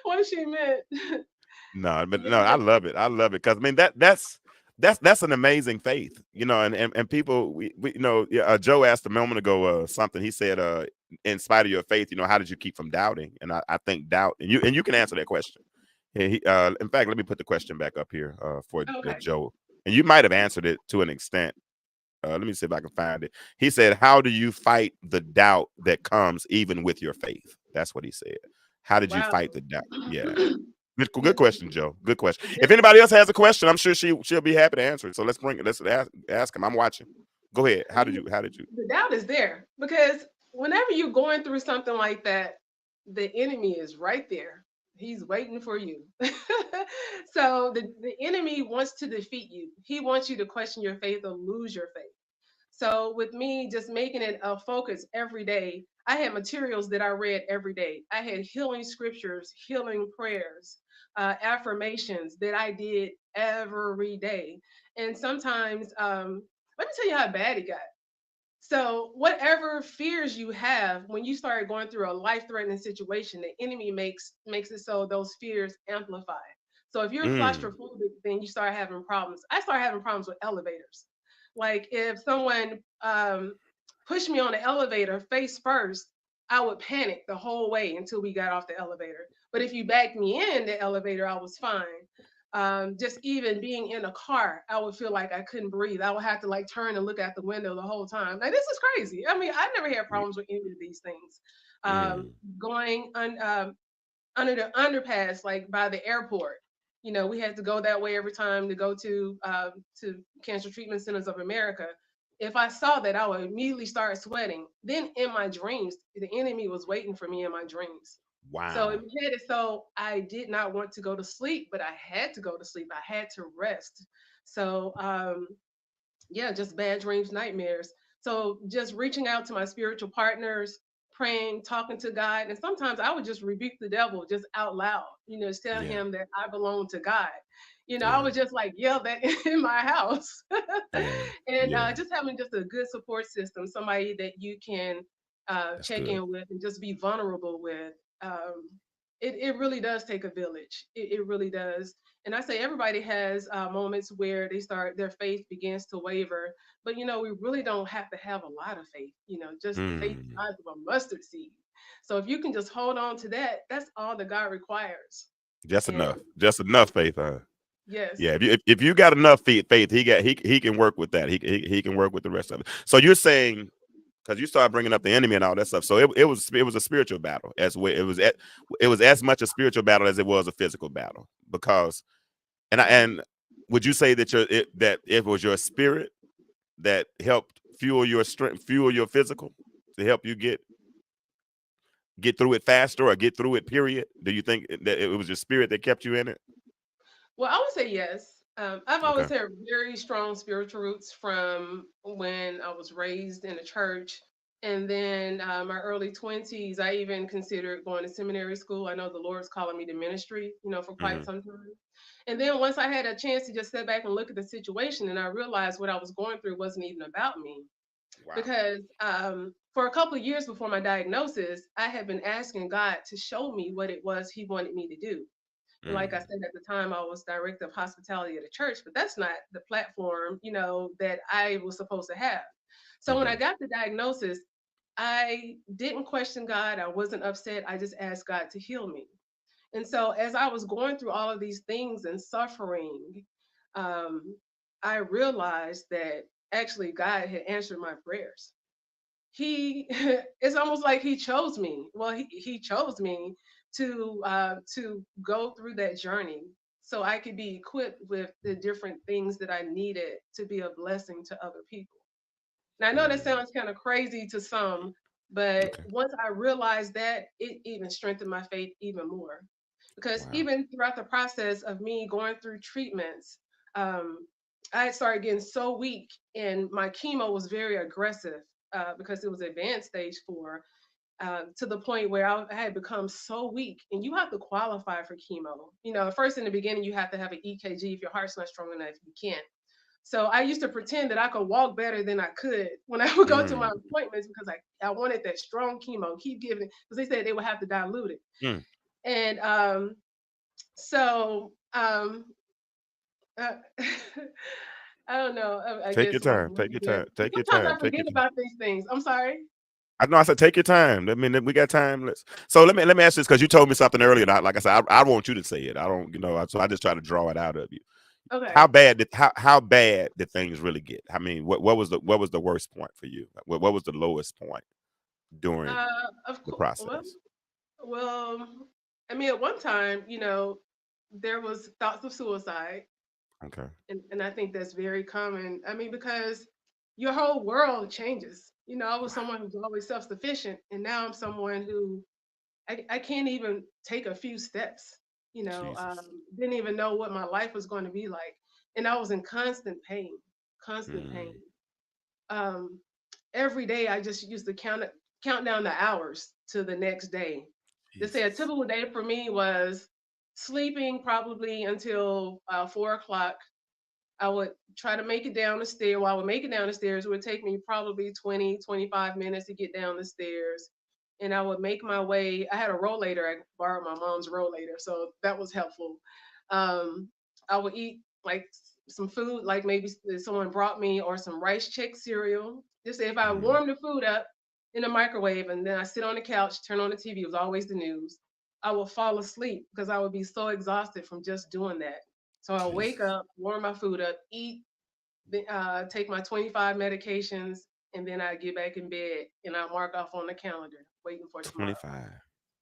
what she meant. No, but no, I Yeah. love it. I love it, because I mean that's an amazing faith, and people, yeah, Joe asked a moment ago something. He said, in spite of your faith, how did you keep from doubting? And I think doubt, and you can answer that question. In fact, let me put the question back up here for Okay. Joe, and you might have answered it to an extent. Let me see if I can find it. He said, how do you fight the doubt that comes even with your faith? That's what he said. How did you Wow. fight the doubt? Yeah. Good question, Joe. Good question. If The, anybody else has a question, I'm sure she'll be happy to answer it. So let's bring it. Let's ask him. I'm watching. Go ahead. I mean, How did you? the doubt is there because whenever you're going through something like that, the enemy is right there. He's waiting for you. So the enemy wants to defeat you. He wants you to question your faith or lose your faith. So with me just making it a focus every day, I had materials that I read every day. I had healing scriptures, healing prayers, affirmations that I did every day. And sometimes, let me tell you how bad it got. So whatever fears you have, when you start going through a life-threatening situation, the enemy makes it so those fears amplify. So if you're Mm, claustrophobic, then you start having problems. I start having problems with elevators. Like if someone pushed me on the elevator face first, I would panic the whole way until we got off the elevator. But if you backed me in the elevator, I was fine. Just even being in a car, I would feel like I couldn't breathe. I would have to like turn and look out the window the whole time. Like this is crazy. I mean, I never had problems with any of these things. Um, mm, going under the underpass, like by the airport. You know, we had to go that way every time to go to Cancer Treatment Centers of America. If I saw that, I would immediately start sweating. Then in my dreams, the enemy was waiting for me in my dreams. So it wow. made it so I did not want to go to sleep, but I had to go to sleep. I had to rest. So yeah, just bad dreams, nightmares. So just reaching out to my spiritual partners, praying, talking to God, and sometimes I would just rebuke the devil just out loud. You know, just tell Yeah. him that I belong to God. You know, I Yeah. would just like yell that in my house, Yeah. and Yeah. just having just a good support system, somebody that you can That's check good. in with and just be vulnerable with. Um, it really does take a village. It really does. And I say everybody has moments where they start their faith begins to waver, but you know we really don't have to have a lot of faith. You know, just the faith the Mm. size of a mustard seed. So if you can just hold on to that, that's all that God requires. Just And enough. Just enough faith, huh? yes, Yeah. If you got enough faith, he can work with that. He can work with the rest of it. So you're saying because you started bringing up the enemy and all that stuff. So it was a spiritual battle as well. It was as much a spiritual battle as it was a physical battle because and would you say that that it was your spirit that helped fuel your strength, fuel your physical to help you get through it faster or get through it? Period. Do you think that it was your spirit that kept you in it? well, I would say yes. I've Okay. always had very strong spiritual roots from when I was raised in a church. And then my early 20s, I even considered going to seminary school. I know the Lord's calling me to ministry, you know, for quite Hmm. some time. And then once I had a chance to just step back and look at the situation, and I realized what I was going through wasn't even about me. Wow. Because for a couple of years before my diagnosis, I had been asking God to show me what it was He wanted me to do. And like I Mm. said at the time, I was director of hospitality at a church, but that's not the platform, you know, that I was supposed to have. So when I Hmm. got the diagnosis, I didn't question God. I wasn't upset. I just asked God to heal me. And so as I was going through all of these things and suffering, um, I realized that actually God had answered my prayers. He it's almost like he chose me. Well, he chose me to go through that journey so I could be equipped with the different things that I needed to be a blessing to other people. Now I know that Mm. sounds kind of crazy to some, but Okay. once I realized that, it even strengthened my faith even more. Because Wow. even throughout the process of me going through treatments, um, I had started getting so weak, and my chemo was very aggressive because it was advanced stage 4, to the point where I had become so weak. And you have to qualify for chemo. You know, first in the beginning, you have to have an EKG. If your heart's not strong enough, you can't. So I used to pretend that I could walk better than I could when I would go to my Mm. appointments because I wanted that strong chemo, keep giving it, because they said they would have to dilute it. Mm. And so uh, I don't know. I Take your guess my time. Take mind your time. just Take your sometimes time. I Take your forget time. about these things. I'm sorry. I know. I said take your time. I mean, we got time. So let me ask this because you told me something earlier. And like I said, I want you to say it. I don't, so I just try to draw it out of you. Okay. How bad did things really get? I mean, what was the worst point for you? What was the lowest point during Of the course. process? Well, I mean, at one time, you know, there was thoughts of suicide, Okay. and I think that's very common. I mean, because your whole world changes. I was Wow. someone who's always self-sufficient, and now I'm someone who I can't even take a few steps. Jesus. Didn't even know what my life was going to be like, and I was in constant pain, constant pain. Mm, Um, every day I just used to count down the hours to the next day. To say a Jesus. typical day for me was sleeping probably until 4 o'clock. I would try to make it down the stairs. While I would make it down the stairs, it would take me probably 20, 25 minutes to get down the stairs. And I would make my way. I had a rollator. I borrowed my mom's rollator, so that was helpful. Um, I would eat like some food, like maybe someone brought me or some rice check cereal. Just say if I Mhm. warm the food up in the microwave and then I sit on the couch, turn on the TV, it was always the news. I would fall asleep because I would be so exhausted from just doing that. So I wake Jesus. up, warm my food up, eat, take my 25 medications, and then I get back in bed and I mark off on the calendar, waiting for tomorrow. 25.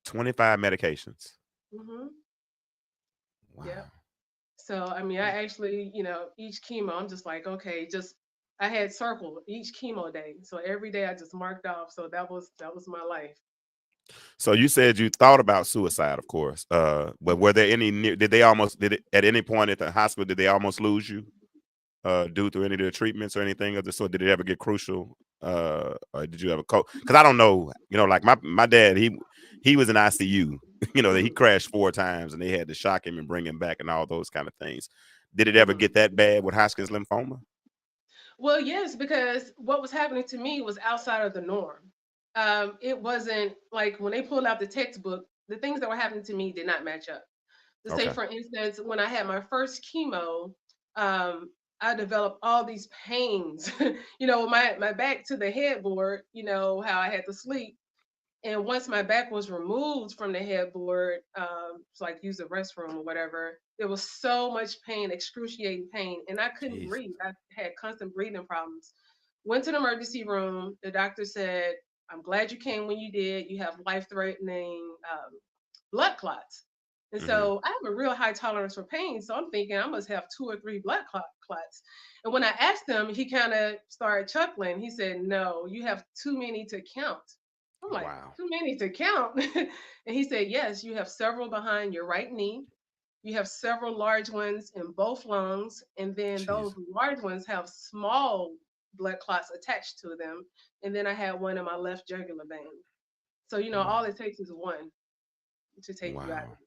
25 medications. Hmm. Yep. Wow. So I mean, I actually, each chemo, I'm just like, okay, just I had circled each chemo day. So every day I just marked off. So that was my life. So you said you thought about suicide, of course. But were there any did it at any point at the hospital did they almost lose you due to any of the treatments or anything of the sort? Did it ever get crucial? Or did you ever cope? Because I don't know, like my dad, he was in ICU. That he Mhm. crashed 4 times and they had to shock him and bring him back and all those kind of things. Did it ever get Mhm. that bad with Hodgkin's lymphoma? Well, yes, because what was happening to me was outside of the norm. It wasn't like when they pulled out the textbook, the things that were happening to me did not match up. To say, Okay. for instance, when I had my first chemo, um, I developed all these pains, my back to the headboard, how I had to sleep. And once my back was removed from the headboard, so like use the restroom or whatever, there was so much pain, excruciating pain, and I couldn't Jesus. breathe. I had constant breathing problems. Went to the emergency room. The doctor said, "I'm glad you came when you did. You have life-threatening blood clots." And Hmm. so I have a real high tolerance for pain. So I'm thinking I must have two or three clots. And when I asked him, he kind of started chuckling. He said, "No, you have too many to count." I'm like, Wow. "Too many to count?" And he said, "Yes, you have several behind your right knee. You have several large ones in both lungs. And then those Jesus. large ones have small blood clots attached to them. And then I had one in my left jugular vein. So, all Wow. it takes is one to take you out of Wow. here."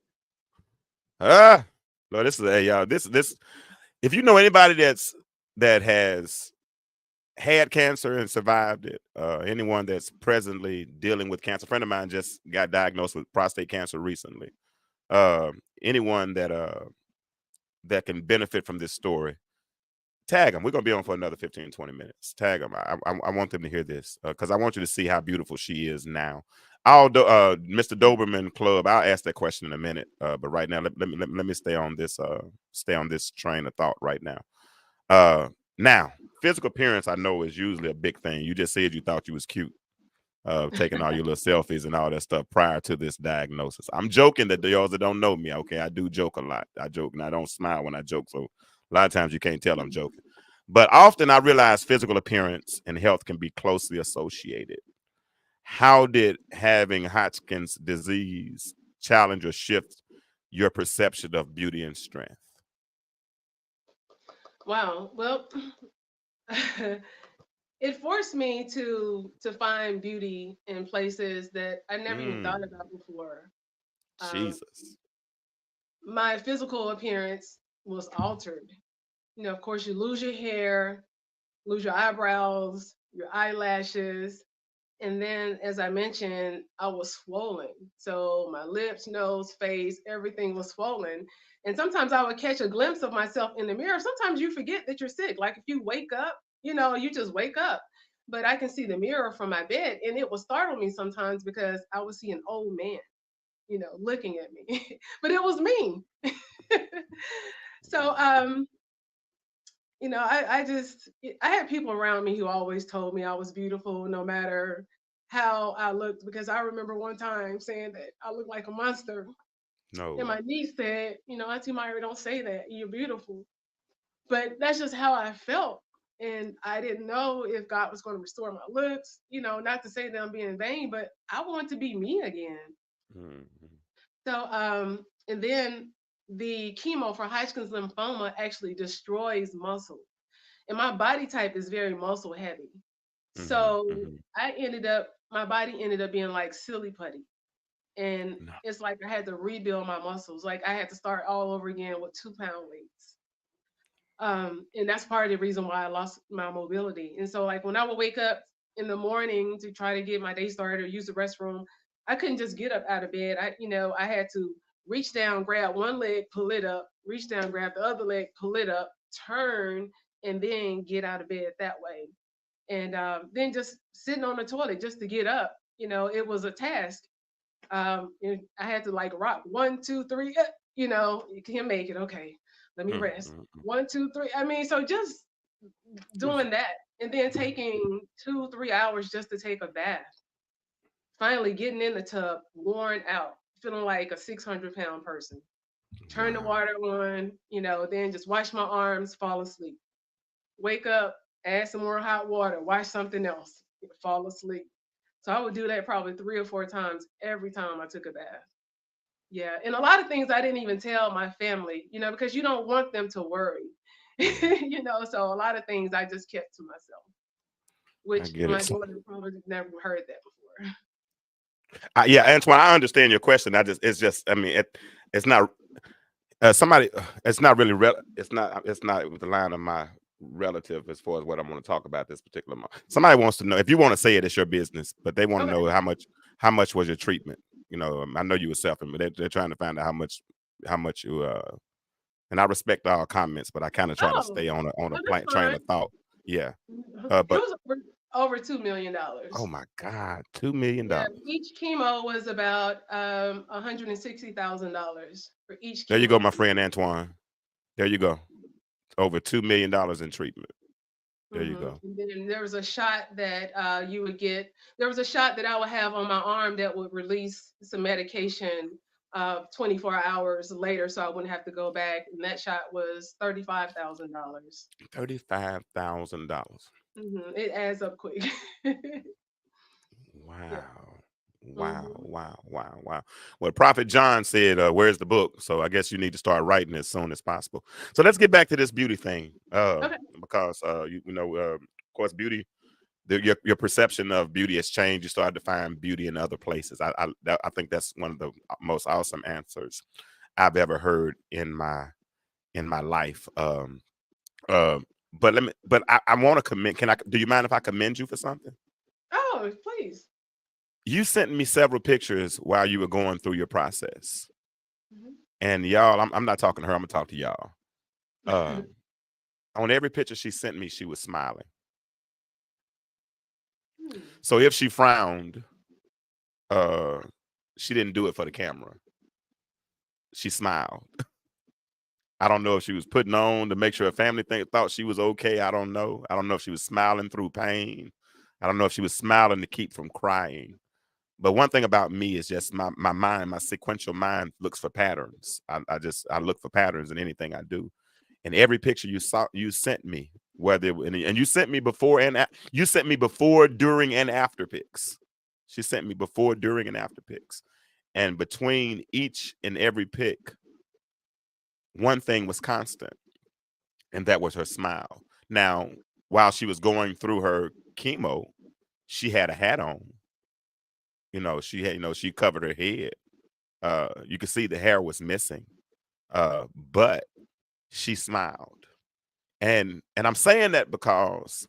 Ah, no, this is hey y'all. This if you know anybody that has had cancer and survived it, anyone that's presently dealing with cancer. A friend of mine just got diagnosed with prostate cancer recently. Anyone that can benefit from this story, tag them. We're gonna be on for another 15, 20 minutes. Tag them. I want them to hear this because I want you to see how beautiful she is now. Mr. Doberman Club. I'll ask that question in a minute. But right now, let me stay on this train of thought right now. Uh, now, physical appearance I know is usually a big thing. You just said you thought you was cute, taking all your little selfies and all that stuff prior to this diagnosis. I'm joking that y'all that don't know me, okay, I do joke a lot. I joke and I don't smile when I joke, so a lot of times you can't tell I'm joking. But often I realize physical appearance and health can be closely associated. How did having Hodgkin's disease challenge or shift your perception of beauty and strength? Wow. Well, it forced me to find beauty in places that I never even thought Mm, about before. Um, Jesus. my physical appearance was altered. Of course, you lose your hair, lose your eyebrows, your eyelashes. And then, as I mentioned, I was swollen. So my lips, nose, face, everything was swollen. And sometimes I would catch a glimpse of myself in the mirror. Sometimes you forget that you're sick. Like if you wake up, you just wake up. But I can see the mirror from my bed, and it would startle me sometimes because I would see an old man, looking at me. But it was me. So I had people around me who always told me I was beautiful no matter how I looked, because I remember one time saying that I looked like a monster. And No. my niece said, Auntie Myra, don't say that. You're beautiful. But that's just how I felt. And I didn't know if God was going to restore my looks, not to say that I'm being vain, but I want to be me again. Mhm. So, and then the chemo for Hodgkin's lymphoma actually destroys muscle. And my body type is very muscle heavy. Mhm. So Mhm. my body ended up being like silly putty. And No. it's like I had to rebuild my muscles. Like I had to start all over again with 2 pound weights. And that's part of the reason why I lost my mobility. And so, like, when I would wake up in the morning to try to get my day started or use the restroom, I couldn't just get up out of bed. I had to reach down, grab one leg, pull it up, reach down, grab the other leg, pull it up, turn, and then get out of bed that way. And then just sitting on the toilet just to get up, it was a task. And I had to like rock 1, 2, 3. You can make it. Okay, let me Mm, rest. mm, mm. 1, 2, 3. I mean, so just doing that, and then taking 2, 3 hours just to take a bath. Finally, getting in the tub, worn out, feeling like a 600-pound person. Turn the Wow. water on, then just wash my arms, fall asleep. Wake up, add some more hot water, wash something else, fall asleep. So I would do that probably 3 or 4 times every time I took a bath. Yeah, and a lot of things I didn't even tell my family, because you don't want them to worry. So a lot of things I just kept to myself, I which get it. my daughter probably never heard that before. Yeah, Antoine, I understand your question. It's just, I mean, it's not somebody. It's not really. It's not with the line of my relative as far as what I'm going to talk about this particular month. Somebody wants to know if you want to say it, it's your business, but they want to Okay. know how much was your treatment. I know you were selling, but they're trying to find out how much you. And I respect all comments, but I kind of try to Oh, stay on a well, that's train fine. of thought. Yeah. It But was over $2 million. oh my God, $2 million. Yeah, each chemo was about $160,000 for each There you go, chemo. my friend Antoine. There you go. Over $2 million in treatment. There you go. And then there was a shot that you would get. There was a shot that I would have on my arm that would release some medication 24 hours later, so I wouldn't have to go back. And that shot was $35,000. $35,000. It adds up quick. Yeah. Wow. Wow. hmm Wow. Wow. Wow. Well, Prophet John said, where's the book? So I guess you need to start writing as soon as possible. So let's get back to this beauty thing. Okay. Because of course, beauty, your perception of beauty has changed. You started to find beauty in other places. I think that's one of the most awesome answers I've ever heard in my life. But I want to commend. Do you mind if I commend you for something? Oh, please. You sent me several pictures while you were going through your process. Mhm. And y'all, I'm not talking to her, I'm gonna talk to y'all. On every picture she sent me, she was smiling. Hmm. So if she frowned, uh, she didn't do it for the camera. She smiled. I don't know if she was putting on to make sure her family thought she was okay. I don't know. I don't know if she was smiling through pain. I don't know if she was smiling to keep from crying. But one thing about me is just my mind, my sequential mind looks for patterns. I look for patterns in anything I do. And every picture you sent me, and you sent me before you sent me before, during, and after pics. She sent me before, during, and after pics. And between each and every pic, one thing was constant, and that was her smile. Now, while she was going through her chemo, she had a hat on. She covered her head. You could see the hair was missing. But she smiled. And I'm saying that because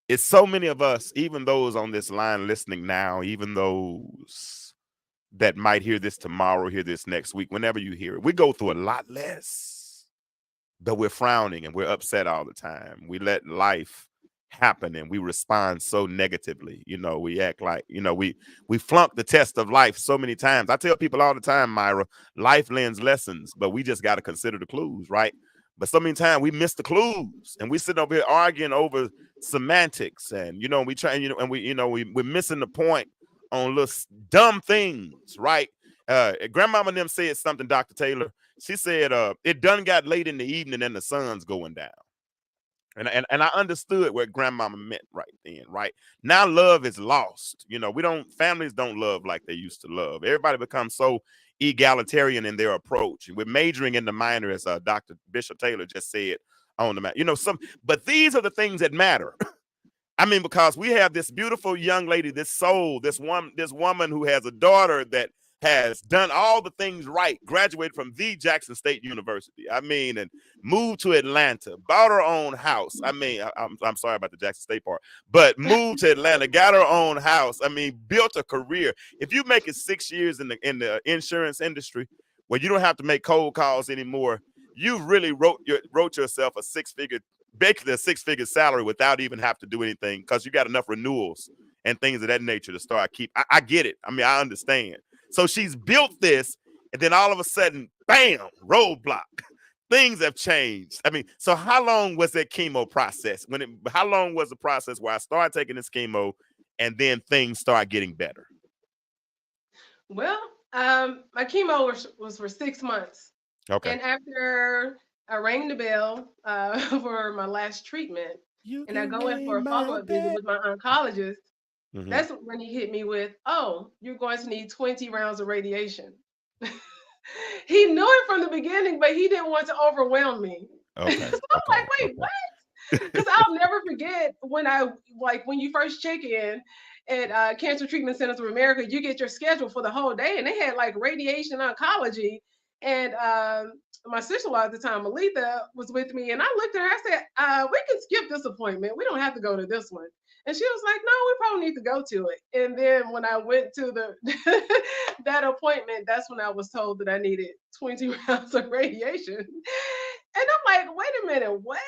it's so many of us, even those on this line listening now, even those that might hear this tomorrow, hear this next week, whenever you hear it, we go through a lot less, but we're frowning and we're upset all the time. We let life happen and we respond so negatively. We act like, we flunk the test of life so many times. I tell people all the time, Myra, life lends lessons, but we just got to consider the clues, right? But so many times we miss the clues and we sit over here arguing over semantics, and we try, and we're missing the point on little dumb things, right? Grandmama and them said something, Dr. Taylor. She said, it done got late in the evening and the sun's going down. And I understood what grandmama meant right then, right? Now love is lost. You know, families don't love like they used to love. Everybody becomes so egalitarian in their approach. We're majoring in the minor, as Dr. Bishop Taylor just said on the mat. You know, but these are the things that matter. I mean, because we have this beautiful young lady, this soul, this woman who has a daughter that has done all the things right, graduated from the Jackson State University. I mean, and moved to Atlanta, bought her own house. I mean, I'm sorry about the Jackson State part, but moved to Atlanta, got her own house. I mean, built a career. If you make it 6 years in the insurance industry, where you don't have to make cold calls anymore, you really wrote yourself basically a six-figure salary without even have to do anything, because you got enough renewals and things of that nature to start I get it. I mean, I understand. So she's built this, and then all of a sudden, bam, roadblock. Things have changed. I mean, so how long was that chemo process? How long was the process where I started taking this chemo and then things start getting better? Well, my chemo was for 6 months. Okay. And after I rang the bell for my last treatment, and I go in for a follow-up visit with my oncologist, that's when he hit me with, "Oh, you're going to need 20 rounds of radiation." He knew it from the beginning, but he didn't want to overwhelm me. Okay. So I'm like, wait, what? Because I'll never forget when you first check in at Cancer Treatment Centers of America, you get your schedule for the whole day, and they had like radiation oncology. And my sister-in-law at the time, Melita, was with me, and I looked at her. I said, "We can skip this appointment. We don't have to go to this one." And she was like, "No, we probably need to go to it." And then when I went to that appointment, that's when I was told that I needed 20 rounds of radiation. And I'm like, wait a minute, what?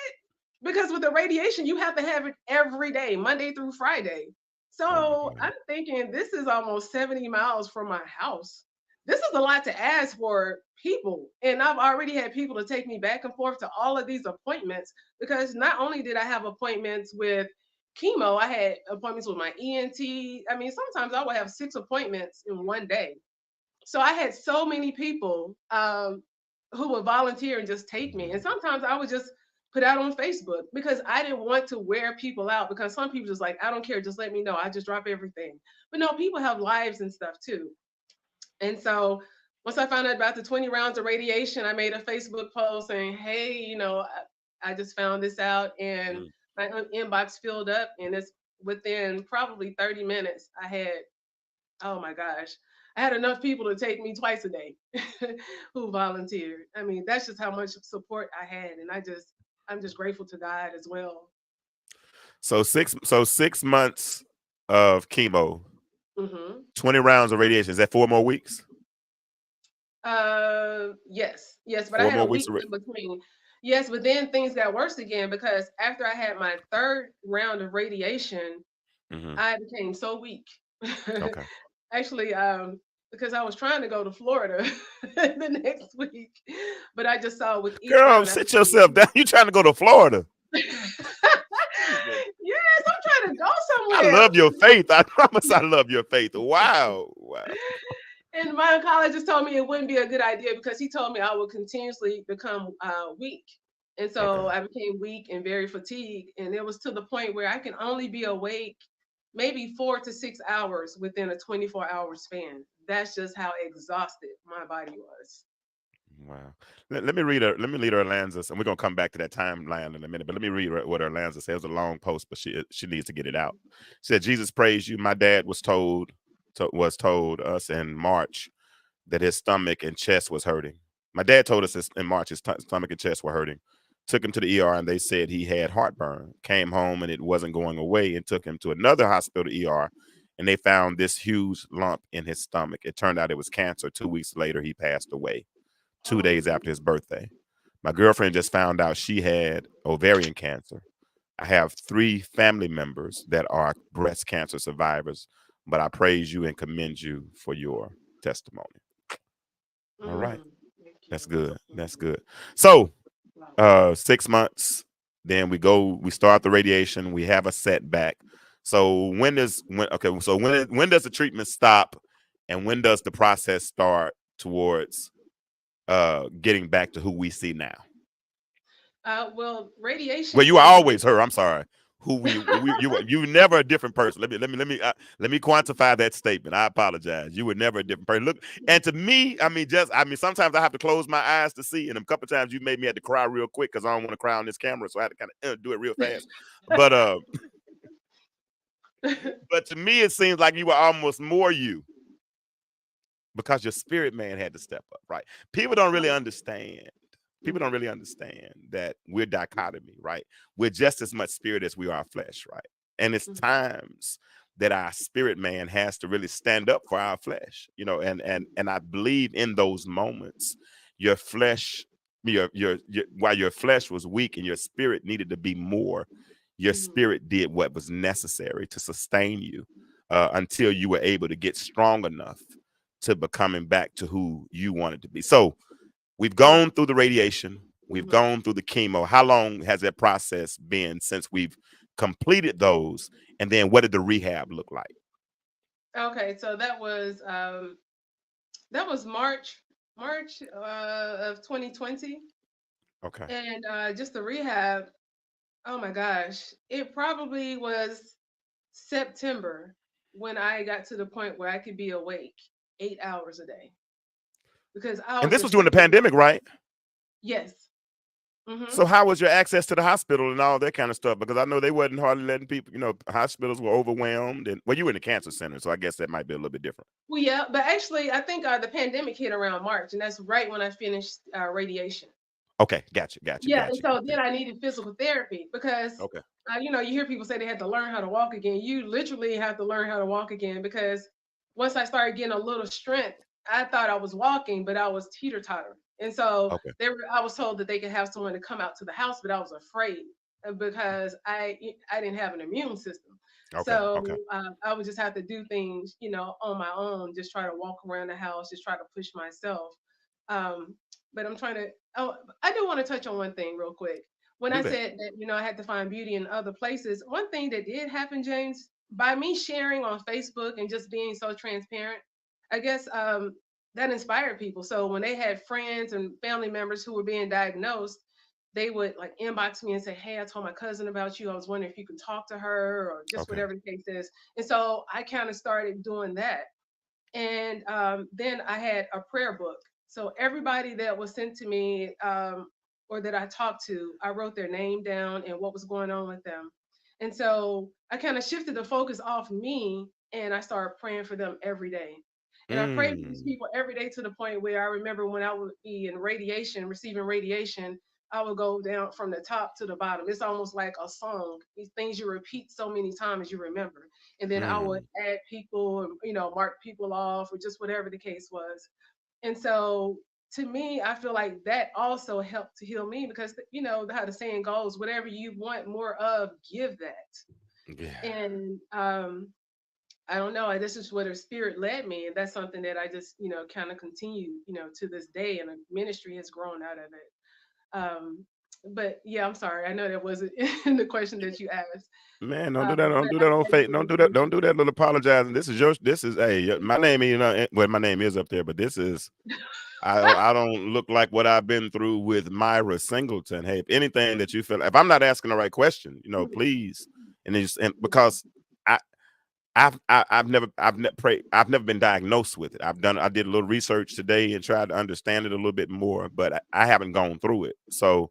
Because with the radiation, you have to have it every day, Monday through Friday. So I'm thinking, this is almost 70 miles from my house. This is a lot to ask for people. And I've already had people to take me back and forth to all of these appointments, because not only did I have appointments with chemo, I had appointments with my ENT. I mean, sometimes I would have 6 appointments in one day. So I had so many people who would volunteer and just take me. And sometimes I would just put out on Facebook, because I didn't want to wear people out, because some people just like, "I don't care, just let me know. I just drop everything." But no, people have lives and stuff too. And so once I found out about the 20 rounds of radiation, I made a Facebook post saying, "Hey, I just found this out," and my inbox filled up, and it's within probably 30 minutes. Oh my gosh, I had enough people to take me twice a day who volunteered. I mean, that's just how much support I had. And I'm just grateful to God as well. So 6 months of chemo, 20 rounds of radiation. Is that 4 more weeks? Yes, but I 4 had a more weeks week in between. Yes, but then things got worse again, because after I had my 3rd round of radiation, I became so weak. Okay. Actually, because I was trying to go to Florida the next week, but I just saw with each Girl, round. sit yourself down. You trying to go to Florida? Yes, I'm trying to go I somewhere. love your faith. I promise I love your faith. Wow. And my oncologist told me it wouldn't be a good idea, because he told me I would continuously become weak. And so I became weak and very fatigued. And it was to the point where I can only be awake maybe 4 to 6 hours within a 24-hour span. That's just how exhausted my body was. Wow. Let me read Erlanza's, and we're gonna come back to that timeline in a minute. But let me read what Erlanza says. It was a long post, but she needs to get it out. She said, "Jesus praise you. My dad was told us in March that his stomach and chest was hurting. My dad told us in March his stomach and chest were hurting. Took him to the ER, and they said he had heartburn. Came home, and it wasn't going away, and took him to another hospital ER, and they found this huge lump in his stomach. It turned out it was cancer. 2 weeks later, he passed away, 2 days after his birthday. My girlfriend just found out she had ovarian cancer. I have 3 family members that are breast cancer survivors, but I praise you and commend you for your testimony." All right. That's good. That's good. So 6 months, then we start the radiation, we have a setback. So when does the treatment stop And when does the process start towards getting back to who we see now? Well, radiation Well, you were is always her. I'm sorry. You were never a different person. Let me quantify that statement. I apologize. You were never a different person. Look, and to me, sometimes I have to close my eyes to see, and a couple of times you made me have to cry real quick because I don't want to cry on this camera, so I had to kind of do it real fast. But but to me, it seems like you were almost more you because your spirit man had to step up, right? People don't really understand. People don't really understand that we're dichotomy, right? We're just as much spirit as we are flesh, right? And it's times that our spirit man has to really stand up for our flesh, and I believe in those moments, your flesh, while your flesh was weak and your spirit needed to be more, your spirit did what was necessary to sustain you until you were able to get strong enough to becoming back to who you wanted to be. So we've gone through the radiation. We've gone through the chemo. How long has that process been since we've completed those? And then what did the rehab look like? Okay, so that was March of 2020. Okay. And just the rehab, oh my gosh, it probably was September when I got to the point where I could be awake 8 hours a day because I And was this was just during the sleeping. pandemic, right? Yes. Hmm. So how was your access to the hospital and all that kind of stuff? Because I know they wasn't hardly letting people, hospitals were overwhelmed. And well, you were in the cancer center, so I guess that might be a little bit different. Well, yeah, but actually, I think the pandemic hit around March, and that's right when I finished radiation. Okay, gotcha. Yeah, and so then I needed physical therapy because, Okay. you hear people say they had to learn how to walk again. You literally have to learn how to walk again because once I started getting a little strength, I thought I was walking, but I was teeter totter. And so Okay. I was told that they could have someone to come out to the house, but I was afraid because I didn't have an immune system. Okay. So Okay. I would just have to do things, on my own, just try to walk around the house, just try to push myself. Um, but I'm trying to. Oh, I do want to touch on one thing real quick. When I Do that. said that, I had to find beauty in other places, one thing that did happen, James, by me sharing on Facebook and just being so transparent, I guess that inspired people. So when they had friends and family members who were being diagnosed, they would like inbox me and say, "Hey, I told my cousin about you. I was wondering if you could talk to her or just Okay. whatever the case is." And so I kind of started doing that. And then I had a prayer book. So everybody that was sent to me or that I talked to, I wrote their name down and what was going on with them. And so I kind of shifted the focus off me and I started praying for them every day. And I prayed for these Mm. people every day to the point where I remember when I would be in radiation, receiving radiation, I would go down from the top to the bottom. It's almost like a song. These things you repeat so many times you remember. And then I would Mm. add people and mark people off or just whatever the case was. And so to me, I feel like that also helped to heal me because how the saying goes, whatever you want more of, give that. Yeah. And I don't know, this is where the spirit led me, and that's something that I just kind of continue to this day, and the ministry has grown out of it. But yeah, I'm sorry, I know that wasn't in the question that you asked. Man, don't do that. Don't But do that on I fake. really Don't do that. Don't appreciate do that little apologizing. This is your. This is my name. Well, my name is up there, but this is. I don't look like what I've been through with Myra Singleton. Hey, if anything that you feel, if I'm not asking the right question, please, and because I. I've never been diagnosed with it. I did a little research today and tried to understand it a little bit more, but I haven't gone through it. So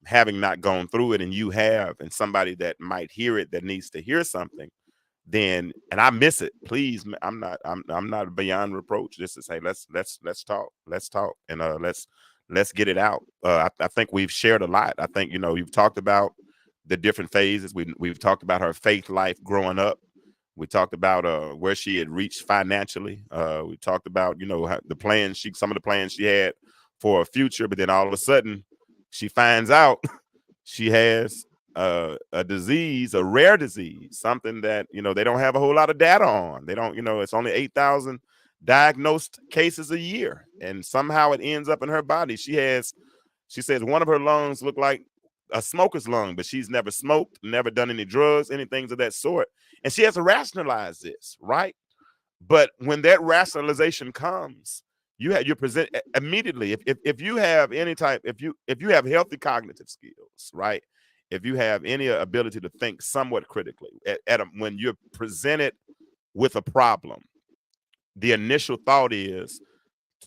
having not gone through it and you have, and somebody that might hear it that needs to hear something, then and I miss it, please, I'm not beyond reproach. This is, hey, let's talk. Let's talk, and let's get it out. I think we've shared a lot. I think you've talked about the different phases. We've talked about her faith life growing up. We talked about where she had reached financially. We talked about some of the plans she had for a future, but then all of a sudden she finds out she has a disease, a rare disease, something that they don't have a whole lot of data on. They don't, it's only 8,000 diagnosed cases a year, and somehow it ends up in her body. She says one of her lungs look like a smoker's lung, but she's never smoked, never done any drugs, anything of that sort, and she has to rationalize this, right? But when that rationalization comes, you present immediately. If you have any type, if you have healthy cognitive skills, right? If you have any ability to think somewhat critically, when you're presented with a problem, the initial thought is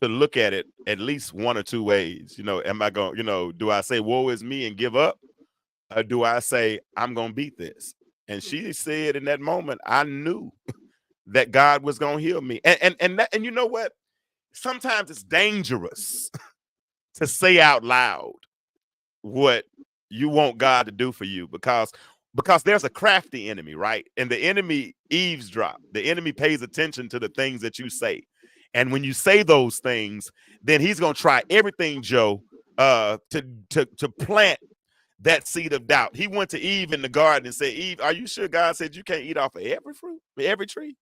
to look at it at least one or two ways. Am I going? Do I say "woe is me" and give up, or do I say I'm going to beat this? And she said in that moment, I knew that God was going to heal me. And you know what? Sometimes it's dangerous to say out loud what you want God to do for you, because there's a crafty enemy, right? And the enemy eavesdrop. The enemy pays attention to the things that you say. And when you say those things, then he's going to try everything, Joe, to plant that seed of doubt. He went to Eve in the garden and said, Eve, are you sure God said you can't eat off of every fruit, every tree?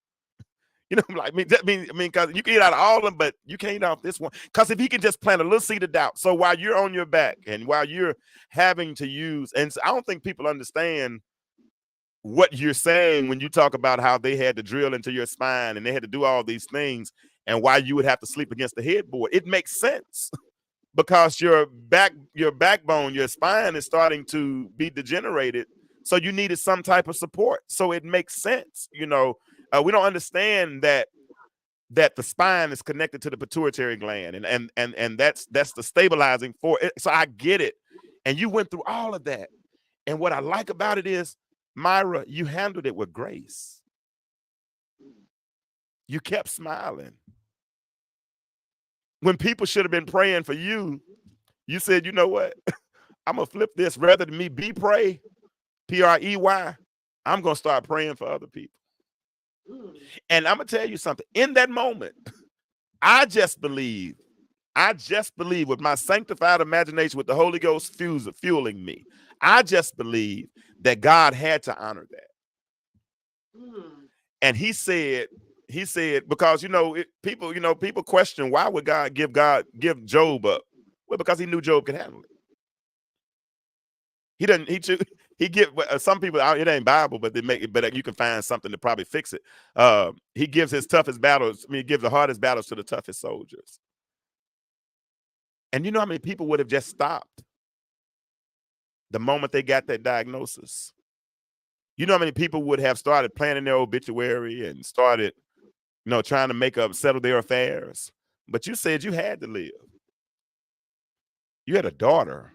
Like, because you can eat out of all of them, but you can't eat off this one. Because if he can just plant a little seed of doubt, so while you're on your back and while you're having to use, and I don't think people understand what you're saying when you talk about how they had to drill into your spine and they had to do all these things, and why you would have to sleep against the headboard. It makes sense because your backbone, your spine is starting to be degenerated. So you needed some type of support. So it makes sense. We don't understand that the spine is connected to the pituitary gland, and that's the stabilizing for it. So I get it. And you went through all of that. And what I like about it is, Myra, you handled it with grace. You kept smiling. When people should have been praying for you, you said, you know what? I'm going to flip this. Rather than me prey, P-R-E-Y, I'm going to start praying for other people. And I'm going to tell you something. In that moment, I just believe with my sanctified imagination, with the Holy Ghost fueling me, I just believe that God had to honor that. And he said, because people question, why would God give Job up? Well, because he knew Job could handle it. He doesn't. He give some people. It ain't Bible, but they make it. But you can find something to probably fix it. He gives his toughest battles. He gives the hardest battles to the toughest soldiers. And you know how many people would have just stopped the moment they got that diagnosis? You know how many people would have started planning their obituary and started, trying to settle their affairs? But you said you had to live. You had a daughter.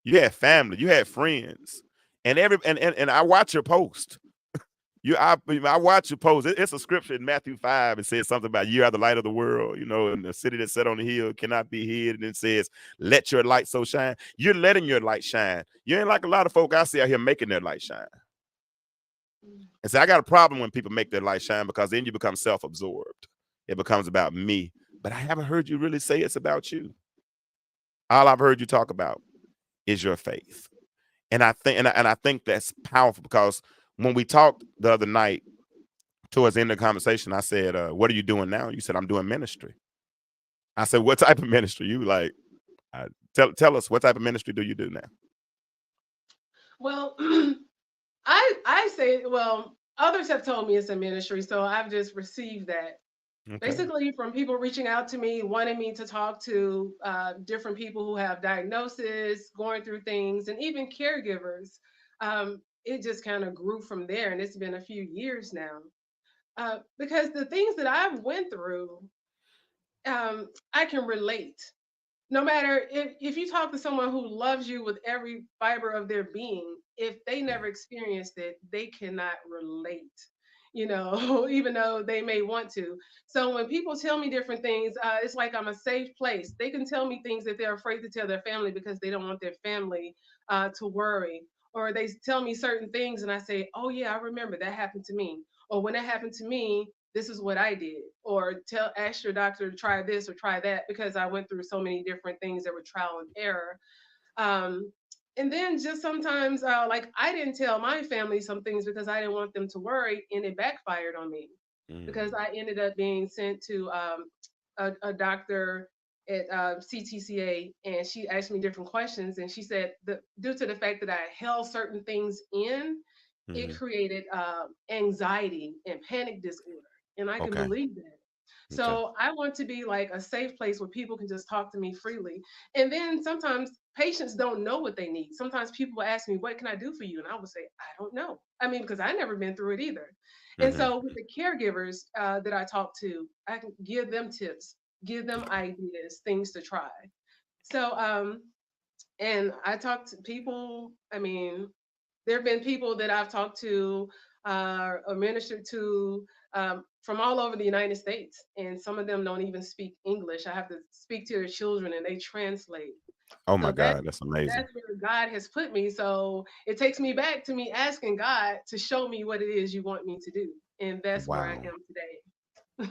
You had family. You had friends. And I watch your post. I watch your post. It's a scripture in Matthew 5. It says something about you are the light of the world, and the city that's set on the hill cannot be hid. And it says, let your light so shine. You're letting your light shine. You ain't like a lot of folk I see out here making their light shine. And so I got a problem when people make their light shine, because then you become self-absorbed. It becomes about me. But I haven't heard you really say it's about you. All I've heard you talk about is your faith. And I think that's powerful, because when we talked the other night, towards the end of the conversation, I said, what are you doing now? You said, I'm doing ministry. I said, what type of ministry? You like, tell us, what type of ministry do you do now? Well, I say, well, others have told me it's a ministry, so I've just received that. Okay. Basically, from people reaching out to me, wanting me to talk to different people who have diagnoses, going through things, and even caregivers. It just kind of grew from there, and it's been a few years now. Because the things that I've went through, I can relate. No matter if you talk to someone who loves you with every fiber of their being, if they never experienced it, they cannot relate, even though they may want to. So when people tell me different things, it's like I'm a safe place. They can tell me things that they're afraid to tell their family because they don't want their family to worry. Or they tell me certain things and I say, oh yeah, I remember that happened to me. Or when that happened to me, this is what I did. Or ask your doctor to try this or try that, because I went through so many different things that were trial and error. And then just sometimes, like, I didn't tell my family some things because I didn't want them to worry, and it backfired on me because I ended up being sent to a doctor at CTCA, and she asked me different questions, and she said that due to the fact that I held certain things in, it created anxiety and panic disorder. and I can Okay. believe that. Okay. So I want to be like a safe place where people can just talk to me freely. And then sometimes patients don't know what they need. Sometimes people ask me, "What can I do for you?" And I would say, "I don't know." I mean, because I never been through it either. And Hmm. so with the caregivers that I talk to, I can give them tips, give them ideas, things to try. So and I talk to people. I mean, there have been people that I've talked to or ministered to from all over the United States, and some of them don't even speak English. I have to speak to their children, and they translate. Oh So my God, that's amazing. that's where God has put me. So it takes me back to me asking God to show me what it is you want me to do, and that's where I Wow. am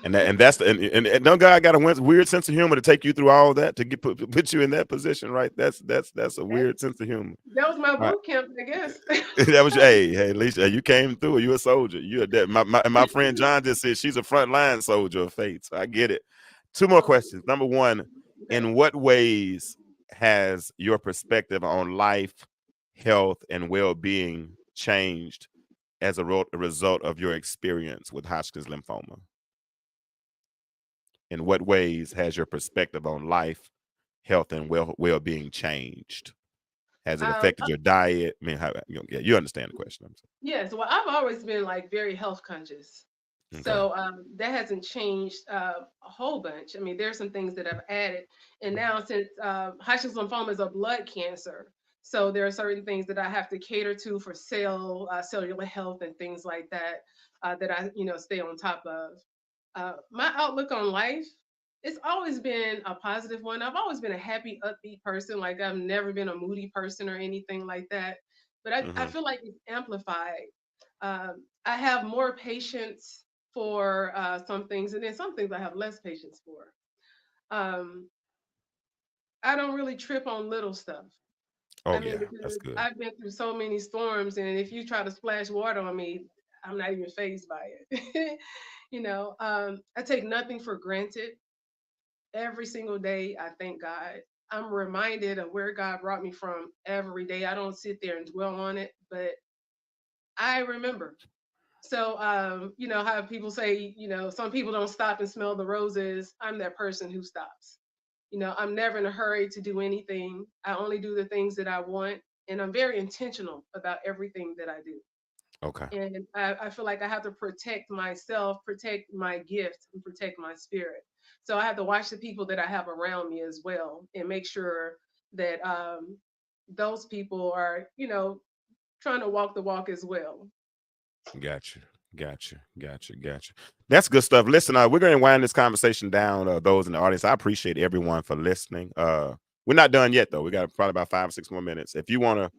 And today. that's the and don't God got a weird sense of humor to take you through all that to put you in that position, right? That's a That, weird sense of humor. that was my All right. boot camp, I guess. That was hey, at least you came through. You a soldier. You a that my friend John just said she's a frontline soldier of faith. So I get it. Two more Oh, questions. Number one, okay. in what ways has your perspective on life, health, and well-being changed as a result of your experience with Hodgkin's lymphoma? In what ways has your perspective on life, health, and well-being changed? Has it Um, affected your diet? I mean, how, yeah, you understand the question. I'm Yes, well, I've always been like very health conscious. saying. Okay. So that hasn't changed a whole bunch. I mean, there's some things that I've added. And now, since Hodgkin's lymphoma is a blood cancer, so there are certain things that I have to cater to for cellular health and things like that that I, stay on top of. My outlook on life, it's always been a positive one. I've always been a happy, upbeat person. Like I've never been a moody person or anything like that. But I Hmm. feel like it's amplified. I have more patience for some things, and then some things I have less patience for. Um, I don't really trip on little stuff. I Oh mean, yeah, that's because good. I've been through so many storms, and if you try to splash water on me, I'm not even phased by it. I take nothing for granted. Every single day, I thank God. I'm reminded of where God brought me from every day. I don't sit there and dwell on it, but I remember. So, how people say, some people don't stop and smell the roses. I'm that person who stops. I'm never in a hurry to do anything. I only do the things that I want, and I'm very intentional about everything that I do. Okay, And I feel like I have to protect myself, protect my gift, and protect my spirit. So I have to watch the people that I have around me as well, and make sure that those people are, trying to walk the walk as well. gotcha, gotcha. That's good stuff. Listen, we're going to wind this conversation down. Those in the audience, I appreciate everyone for listening. We're not done yet, though. We got probably about 5 or 6 more minutes. If you want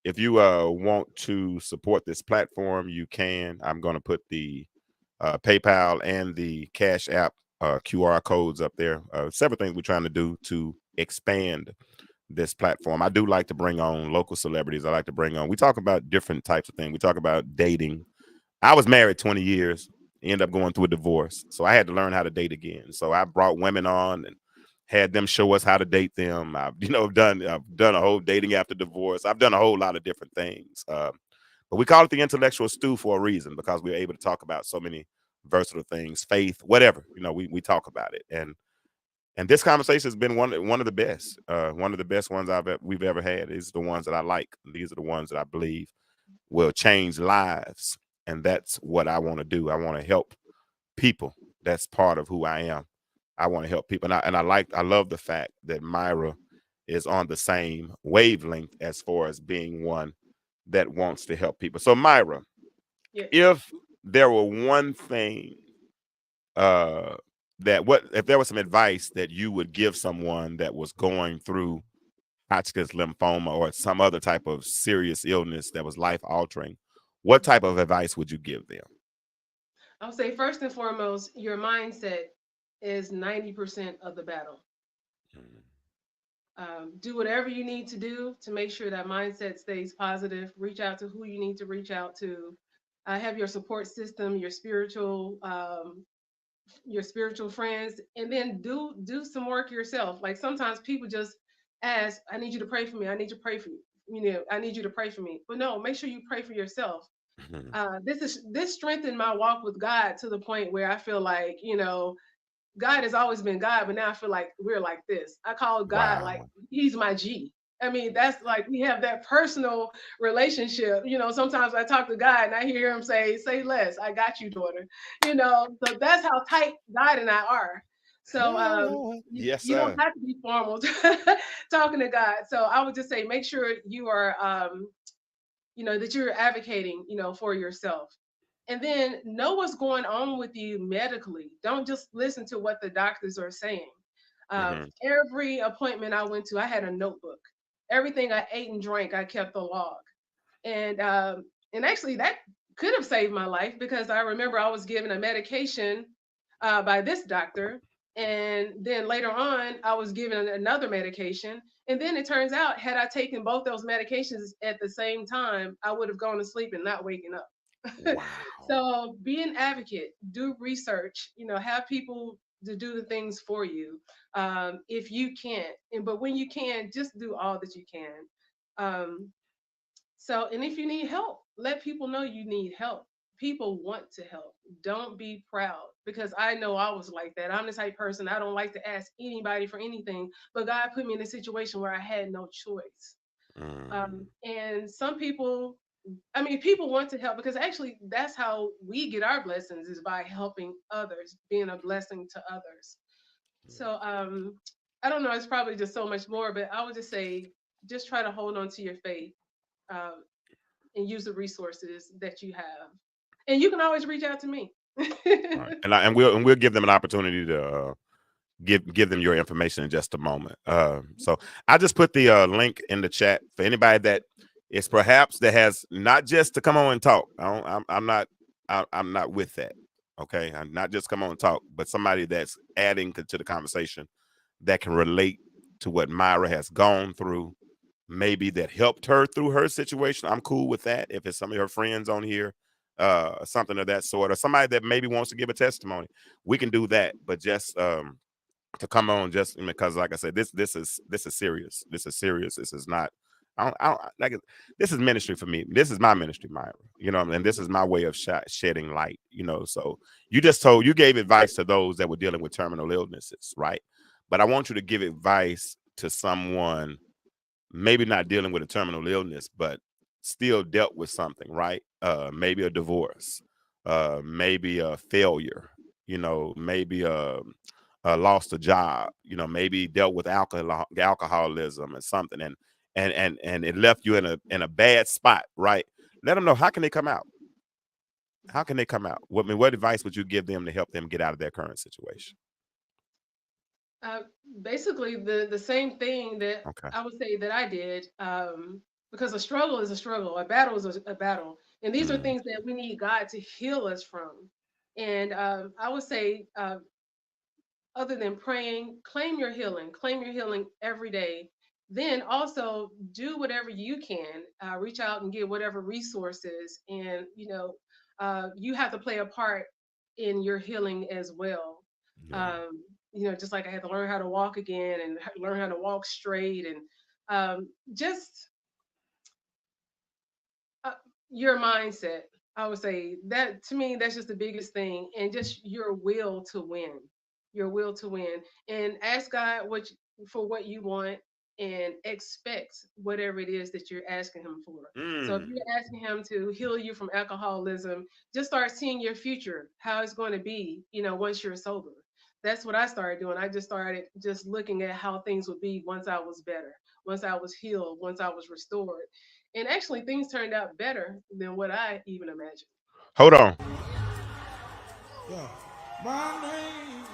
to support this platform, you can. I'm going to put the PayPal and the Cash App QR codes up there. Several things we're trying to do to expand this platform. I do like to bring on local celebrities. I like to bring on. We talk about different types of things. We talk about dating. I was married 20 years, ended up going through a divorce, so I had to learn how to date again. So I brought women on and had them show us how to date them. I've done a whole dating after divorce. I've done a whole lot of different things. But we call it the intellectual stew for a reason because we're able to talk about so many versatile things, faith, whatever. We talk about it, and this conversation has been one of the best, one of the best ones we've ever had. These are the ones that I like. These are the ones that I believe will change lives, and that's what I want to do. I want to help people. That's part of who I am. I want to help people, and I love the fact that Myra is on the same wavelength as far as being one that wants to help people. So Myra, Yes. if there were one thing uh that what if there was some advice that you would give someone that was going through Hodgkin's lymphoma or some other type of serious illness that was life altering, what type of advice would you give them? I'll say first and foremost, your mindset is 90% of the battle. Mm. Do whatever you need to do to make sure that mindset stays positive. Reach out to who you need to reach out to. Have your support system, your spiritual friends, and then do some work yourself. Like sometimes people just ask, "I need you to pray for me. I need you to pray for you. I need you to pray for me." But no, make sure you pray for yourself. Mhm. This strengthened my walk with God to the point where I feel like, God has always been God, but now I feel like we're like this. I call God like Wow. he's my G. I mean, that's like we have that personal relationship. Sometimes I talk to God and I hear him say less. I got you, daughter. So that's how tight God and I are. So Yes, you don't sir. have to be formal talking to God. So I would just say make sure you are that you're advocating, for yourself. And then know what's going on with you medically. Don't just listen to what the doctors are saying. Hmm. Every appointment I went to, I had a notebook. Everything I ate and drank, I kept a log. And actually, that could have saved my life because I remember I was given a medication by this doctor, and then later on, I was given another medication. And then it turns out, had I taken both those medications at the same time, I would have gone to sleep and not waking up. Wow. So be an advocate, do research, have people to do the things for you if you can't. But when you can, just do all that you can. Um, and if you need help, let people know you need help. People want to help. Don't be proud because I know I was like that. I'm the type of person I don't like to ask anybody for anything, but God put me in a situation where I had no choice. Mm. And some people, I mean, people want to help because actually that's how we get our blessings is by helping others, being a blessing to others. So I don't know, it's probably just so much more, but I would just say just try to hold on to your faith. Um, and use the resources that you have. And you can always reach out to me. All right. And we'll give them an opportunity to give them your information in just a moment. So I just put the link in the chat for anybody that is perhaps that has not just to come on and talk. I'm not with that. Okay, I'm not just come on and talk, but somebody that's adding to the conversation that can relate to what Myra has gone through, maybe that helped her through her situation. I'm cool with that. If it's some of her friends on here, something of that sort, or somebody that maybe wants to give a testimony, we can do that. But just to come on just because, like I said, this is serious. This is serious. This is not. I don't like it. This is ministry for me. This is my ministry, Myra. And this is my way of shedding light. So you gave advice to those that were dealing with terminal illnesses, right? But I want you to give advice to someone maybe not dealing with a terminal illness, but still dealt with something, right? Maybe a divorce, maybe a failure, maybe lost a job, maybe dealt with alcoholism or something, and it left you in a bad spot, right? Let them know, how can they come out? How can they come out? What advice would you give them to help them get out of their current situation? uh, Basically, the same thing that Okay. I would say that I did, because a struggle is a struggle, a battle is a battle, and these are Mm, things that we need God to heal us from. And I would say, other than praying, claim your healing every day. Then also do whatever you can, reach out and get whatever resources, and you have to play a part in your healing as well. yeah. Just like I had to learn how to walk again and learn how to walk straight, and just uh, your mindset. I would say that to me, that's just the biggest thing, and just your will to win, your will to win, and ask God for what you want, and expect whatever it is that you're asking Him for. So if Mm. you're asking Him to heal you from alcoholism, just start seeing your future, how it's going to be, once you're sober. That's what I started doing. I just started just looking at how things would be once I was better, once I was healed, once I was restored. And actually, things turned out better than what I even imagined. Hold on. Yeah. My name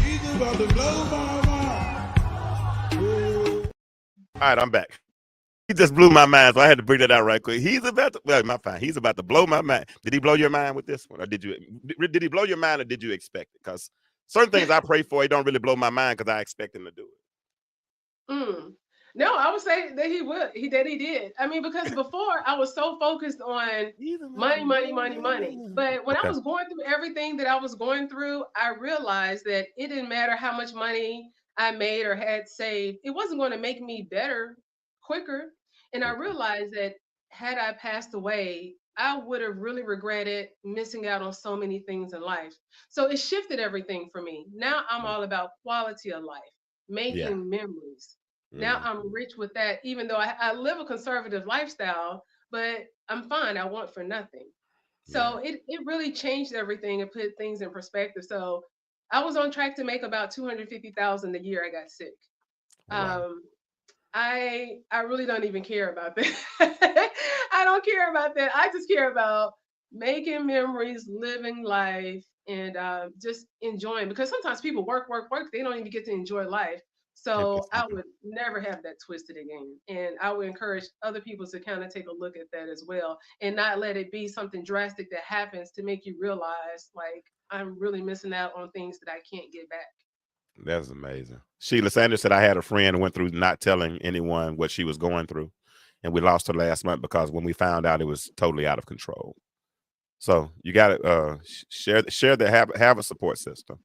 he's about to blow my mind. All right, I'm back. He just blew my mind, so I had to bring that out right quick. My fine. He's about to blow my mind. Did he blow your mind with this one, or did he blow your mind, or did you expect it? Because certain things I pray for, he don't really blow my mind because I expect him to do Mm. No, I would say that he would. He did. I mean, because before I was so focused on money, money, money, money. it. But when I Okay. was going through everything that I was going through, I realized that it didn't matter how much money I made or had saved, it wasn't going to make me better quicker. And I Okay. realized that had I passed away, I would have really regretted missing out on so many things in life. So it shifted everything for me. Now I'm Mm. all about quality of life, Yeah. making memories. Now Mm. I'm rich with that, even though I live a conservative lifestyle, but I'm fine. I want for nothing. Yeah. So it really changed everything and put things in perspective. So I was on track to make about 250,000 a year. I got sick. Wow. Um, I really don't even care about that. I don't care about that. I just care about making memories, living life, and just enjoying. Because sometimes people work, work, work. They don't even get to enjoy life. And So it's I would never have that twisted again. And I would encourage other people to kind of take a look at that as well, and not let it be something drastic that happens to make you realize, like, I'm really missing out on things that I can't get back. That's amazing. Sheila Sanders said I had a friend who went through not telling anyone what she was going through, and we lost her last month because when we found out, it was totally out of control. So you got to share that, have a support system,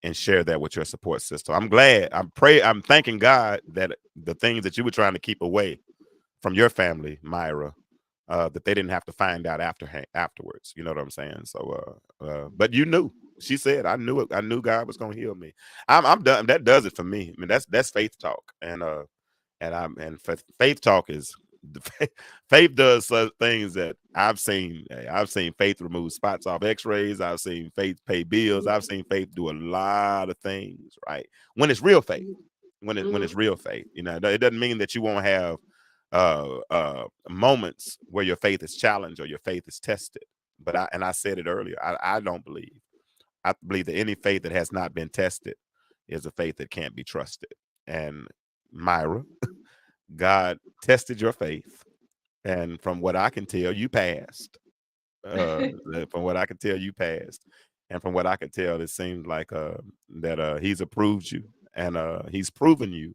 and share that with your support system. I'm glad. I'm thanking God that the things that you were trying to keep away from your family, Myra, that they didn't have to find out afterwards. You know what I'm saying? So, but you knew. She said, "I knew it. I knew God was going to heal me." I'm done. That does it for me. I mean, that's faith talk, and faith talk is faith does things that I've seen. I've seen faith remove spots off X-rays. I've seen faith pay bills. I've seen faith do a lot of things. Right, when it's real faith, when it's Hmm. real faith, it doesn't mean that you won't have moments where your faith is challenged or your faith is tested. But I said it earlier. I don't believe. I believe that any faith that has not been tested is a faith that can't be trusted. And Myra, God tested your faith, and from what I can tell, you passed. Uh, from what I can tell, you passed, and from what I can tell, it seems like that He's approved you, and He's proven you,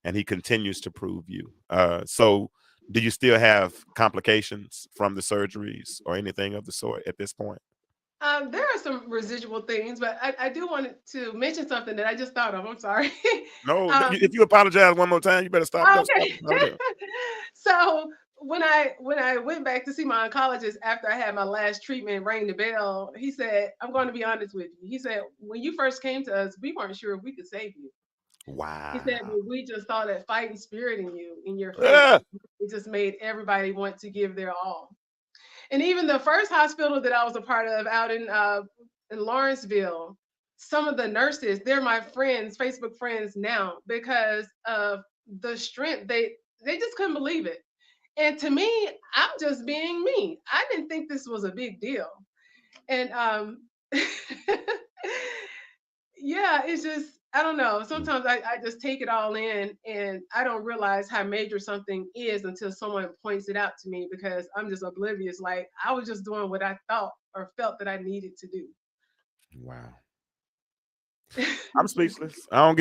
and He continues to prove you. So, do you still have complications from the surgeries or anything of the sort at this point? There are some residual things, but I do want to mention something that I just thought of. I'm sorry. No, um, if you apologize one more time, you better stop. Stop. okay. So when I went back to see my oncologist after I had my last treatment, rang the bell. He said, "I'm going to be honest with you." He said, "When you first came to us, we weren't sure if we could save you." He said, Wow. "But we just saw that fighting spirit in you, in your faith. Ah, It just made everybody want to give their all." And even the first hospital that I was a part of out in Lawrenceville, some of the nurses, they're my friends, Facebook friends now, because of the strength. They just couldn't believe it. And to me, I'm just being me. I didn't think this was a big deal. And yeah, it's just, I don't know. Sometimes I just take it all in and I don't realize how major something is until someone points it out to me, because I'm just oblivious. Like, I was just doing what I thought or felt that I needed to do. wow. I'm speechless. I don't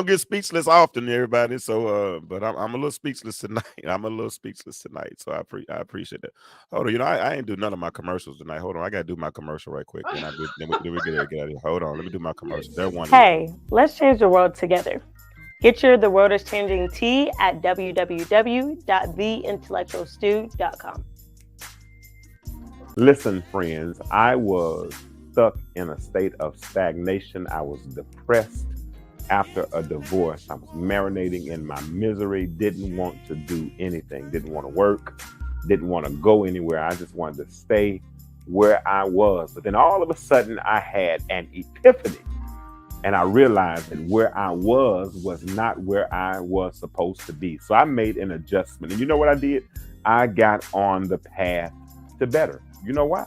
get speechless often, everybody. So but I'm a little speechless tonight. I'm a little speechless tonight. So I appreciate that. Hold on, I ain't do none of my commercials tonight. Hold on, I gotta do my commercial right quick. Then we get out of here. Hold on, let me do my commercials. They're one of them. Hey, let's change the world together. Get your The World is Changing tea at www.theintellectualstew.com. Listen, friends, I was stuck in a state of stagnation. I was depressed after a divorce. I was marinating in my misery, didn't want to do anything, didn't want to work, didn't want to go anywhere. I just wanted to stay where I was. But then all of a sudden, I had an epiphany. And I realized that where I was not where I was supposed to be. So I made an adjustment. And you know what I did? I got on the path to better. You know why?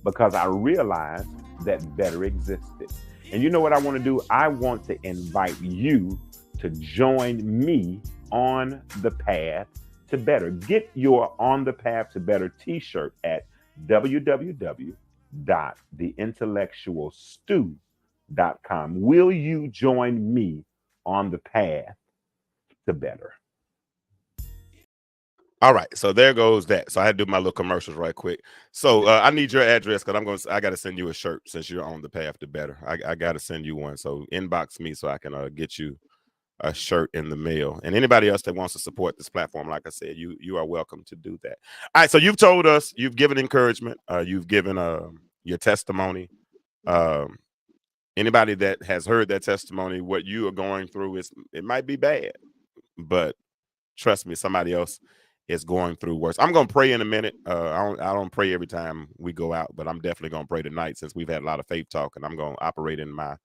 Because I realized that better existed. And you know what I want to do? I want to invite you to join me on the path to better. Get your On the Path to Better t-shirt at www.theintellectualstew.com. Will you join me on the path to better? All right, so there goes that. So I had to do my little commercials right quick. So I need your address because I got to send you a shirt since you're on the path to better. I got to send you one. So inbox me so I can get you a shirt in the mail. And anybody else that wants to support this platform, like I said, you are welcome to do that. All right, so you've told us, you've given encouragement, you've given your testimony. Um, Anybody that has heard that testimony, what you are going through it might be bad, but trust me, somebody else is going through worse. I'm gonna pray in a minute. I don't pray every time we go out, but I'm definitely gonna pray tonight since we've had a lot of faith talk, and I'm gonna operate in my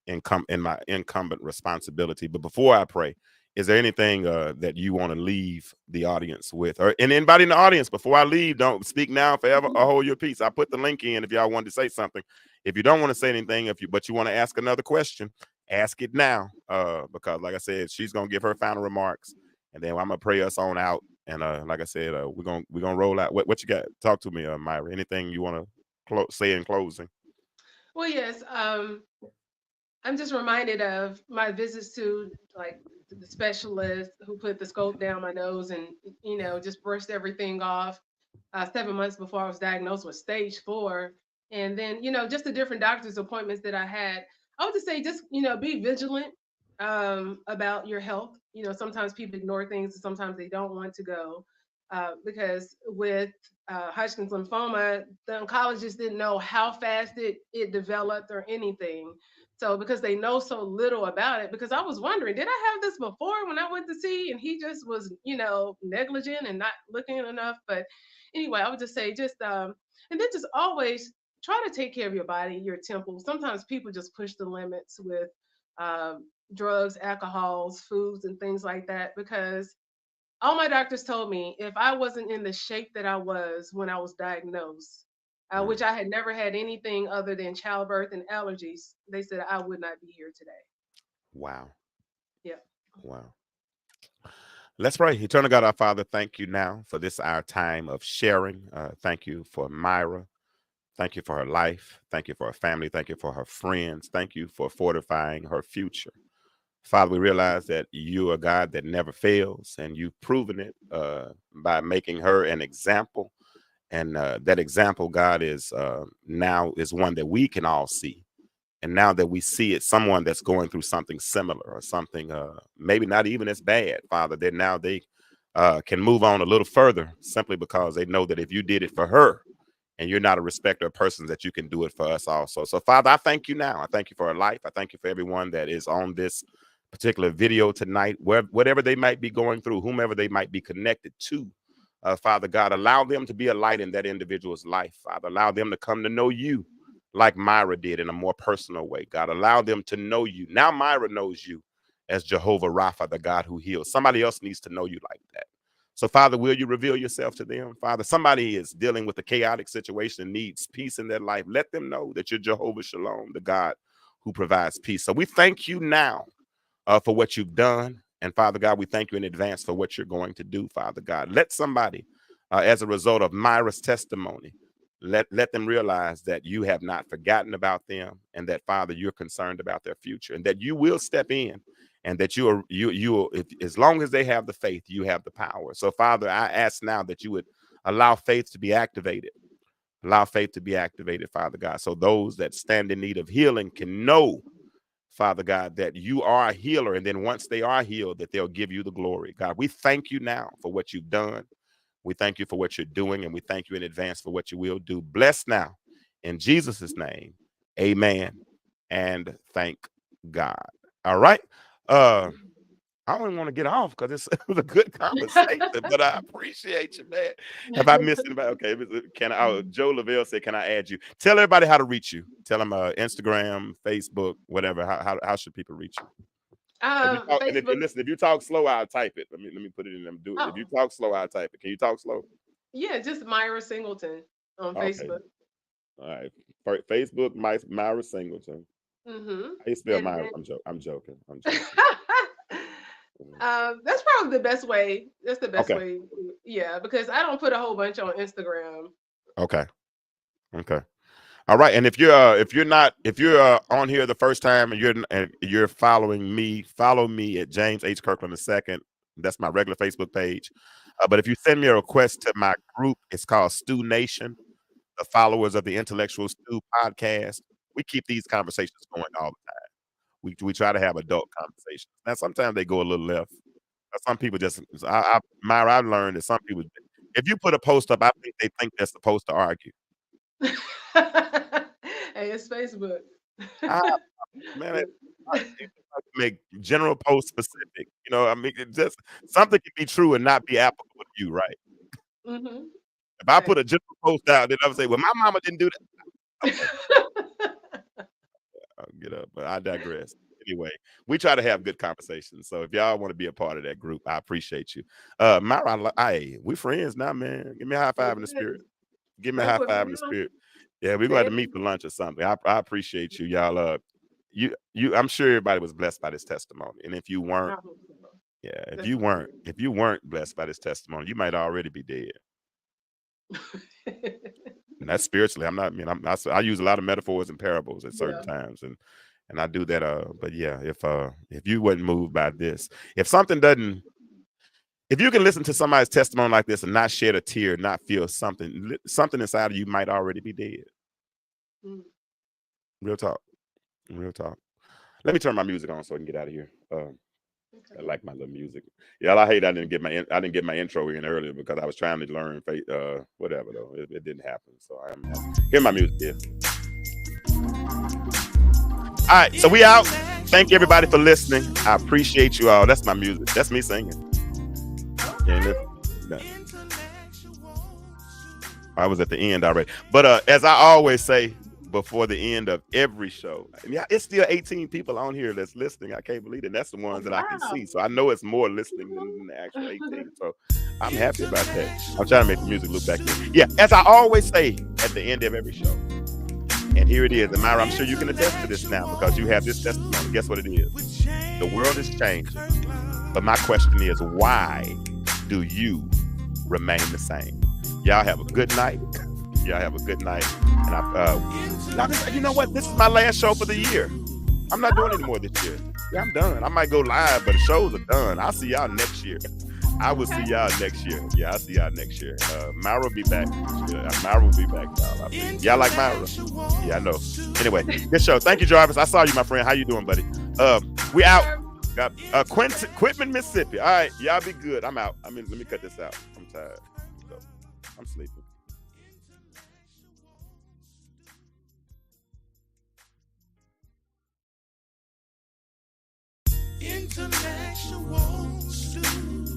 incumbent responsibility. But before I pray, is there anything that you want to leave the audience with, or and anybody in the audience? Before I leave, don't speak now, forever, or hold your peace. I put the link in if y'all wanted to say something. If you don't want to say anything, but you want to ask another question, ask it now. Because like I said, she's gonna give her final remarks, and then I'm gonna pray us on out. And like I said, we're gonna roll out. What you got? Talk to me, Myra. Anything you want to say in closing? Well, yes. I'm just reminded of my visits to like the specialist who put the scope down my nose and just brushed everything off 7 months before I was diagnosed with stage 4. And then just the different doctor's appointments that I had. I would just say just be vigilant about your health. Sometimes people ignore things and sometimes they don't want to go because with Hodgkin's lymphoma, the oncologists didn't know how fast it developed or anything. So because they know so little about it, because I was wondering, did I have this before when I went to see? And he just was, negligent and not looking enough. But anyway, I would just say and then just always try to take care of your body, your temple. Sometimes people just push the limits with drugs, alcohols, foods, and things like that because all my doctors told me if I wasn't in the shape that I was when I was diagnosed, Mm. which I had never had anything other than childbirth and allergies, they said I would not be here today. Wow. Yeah. Wow. Let's pray. Eternal God, our Father, thank you now for this, our time of sharing. Thank you for Myra. Thank you for her life. Thank you for her family. Thank you for her friends. Thank you for fortifying her future. Father, we realize that you are God that never fails, and you've proven it by making her an example. And that example, God, is now is one that we can all see. And now that we see it, someone that's going through something similar or something maybe not even as bad, Father, that now they can move on a little further simply because they know that if you did it for her and you're not a respecter of persons, that you can do it for us also. So, Father, I thank you now. I thank you for her life. I thank you for everyone that is on this particular video tonight, whatever they might be going through, whomever they might be connected to. Father God, allow them to be a light in that individual's life. Father, allow them to come to know you like Myra did in a more personal way. God, allow them to know you. Now Myra knows you as Jehovah Rapha, the God who heals. Somebody else needs to know you like that. So, Father, will you reveal yourself to them? Father, somebody is dealing with a chaotic situation and needs peace in their life. Let them know that you're Jehovah Shalom, the God who provides peace. So we thank you now for what you've done. And Father God, we thank you in advance for what you're going to do, Father God. Let somebody, as a result of Myra's testimony, let them realize that you have not forgotten about them, and that, Father, you're concerned about their future, and that you will step in, and that as long as they have the faith, you have the power. So, Father, I ask now that you would allow faith to be activated. Allow faith to be activated, Father God, so those that stand in need of healing can know, Father God, that you are a healer. And then once they are healed, that they'll give you the glory. God, we thank you now for what you've done. We thank you for what you're doing, and we thank you in advance for what you will do. Bless now in Jesus' name. Amen. And thank God. All right. I don't even want to get off because it was a good conversation, but I appreciate you, man. Have I missed anybody? Okay, can I? Joe Lavelle said, "Can I add you?" Tell everybody how to reach you. Tell them Instagram, Facebook, whatever. How should people reach you? If you talk, and if you Facebook. listen, if you talk slow, I'll type it. Let me put it in them. Do it. If you Oh, talk slow, I'll type it. Can you talk slow? yeah, just Myra Singleton on Okay. Facebook. All right. Facebook, Myra Singleton. Mm-hmm. How you spell And Myra? then I'm joking. I'm joking. Mhm. that's probably the best way. That's the best Okay. way. Yeah, because I don't put a whole bunch on Instagram. Okay. Okay. All right. And if you're on here the first time and you're following me, follow me at James H. Kirkland II. That's my regular Facebook page. But if you send me a request to my group, it's called Stew Nation, the followers of the Intellectual Stew podcast. We keep these conversations going all the time. We try to have adult conversations. Now sometimes they go a little left. Some people just Myra, I've learned that some people, if you put a post up, I think they think they're supposed to argue. Hey, it's Facebook. I, man, they like to make general posts specific. You know, I mean, it just something can be true and not be applicable to you, right? Mm-hmm. If I Right. put a general post out, then I would say, "Well, my mama didn't do that." Okay, I'll get up, but I digress. Anyway, we try to have good conversations. So if y'all want to be a part of that group, I appreciate you. Myra, we friends now, man. Give me a high five in the spirit. Give me a That's high what five we in the on. spirit. Yeah, we're going to meet for lunch or something. I appreciate you, y'all. I'm sure everybody was blessed by this testimony. And if you weren't, yeah, if you weren't blessed by this testimony, you might already be dead. And that's spiritually. I'm not. I mean, I use a lot of metaphors and parables at certain times, and I do that. But yeah, if you wasn't moved by this, if something doesn't, if you can listen to somebody's testimony like this and not shed a tear, not feel something inside of you might already be dead. Real talk. Real talk. Let me turn my music on so I can get out of here. I like my little music. Yeah, I hate I didn't get my intro in earlier because I was trying to learn whatever though. It didn't happen. So hear my music here. All right, so we out. Thank you everybody for listening. I appreciate you all. That's my music. That's me singing. I was at the end already. But as I always say before the end of every show, yeah, it's still 18 people on here that's listening. I can't believe it. And that's the ones that I can see. So I know it's more listening than the actual 18. So I'm happy about that. I'm trying to make the music look back here. Yeah, as I always say at the end of every show. And here it is. And Myra, I'm sure you can attest to this now because you have this testimony. Guess what it is? The world is changing. But my question is, why do you remain the same? Y'all have a good night. Y'all have a good night. And you know what? This is my last show for the year. I'm not doing any more this year. Yeah, I'm done. I might go live, but the shows are done. I'll see y'all next year. I will see y'all next year. Yeah, I'll see y'all next year. Myra will be back. Myra will be back, y'all. Y'all like Myra? Yeah, I know. Anyway, good show. Thank you, Jarvis. I saw you, my friend. How you doing, buddy? We out. Got Quitman, Mississippi. All right, y'all be good. I'm out. Let me cut this out. I'm tired. I'm sleeping. Intellectual stew.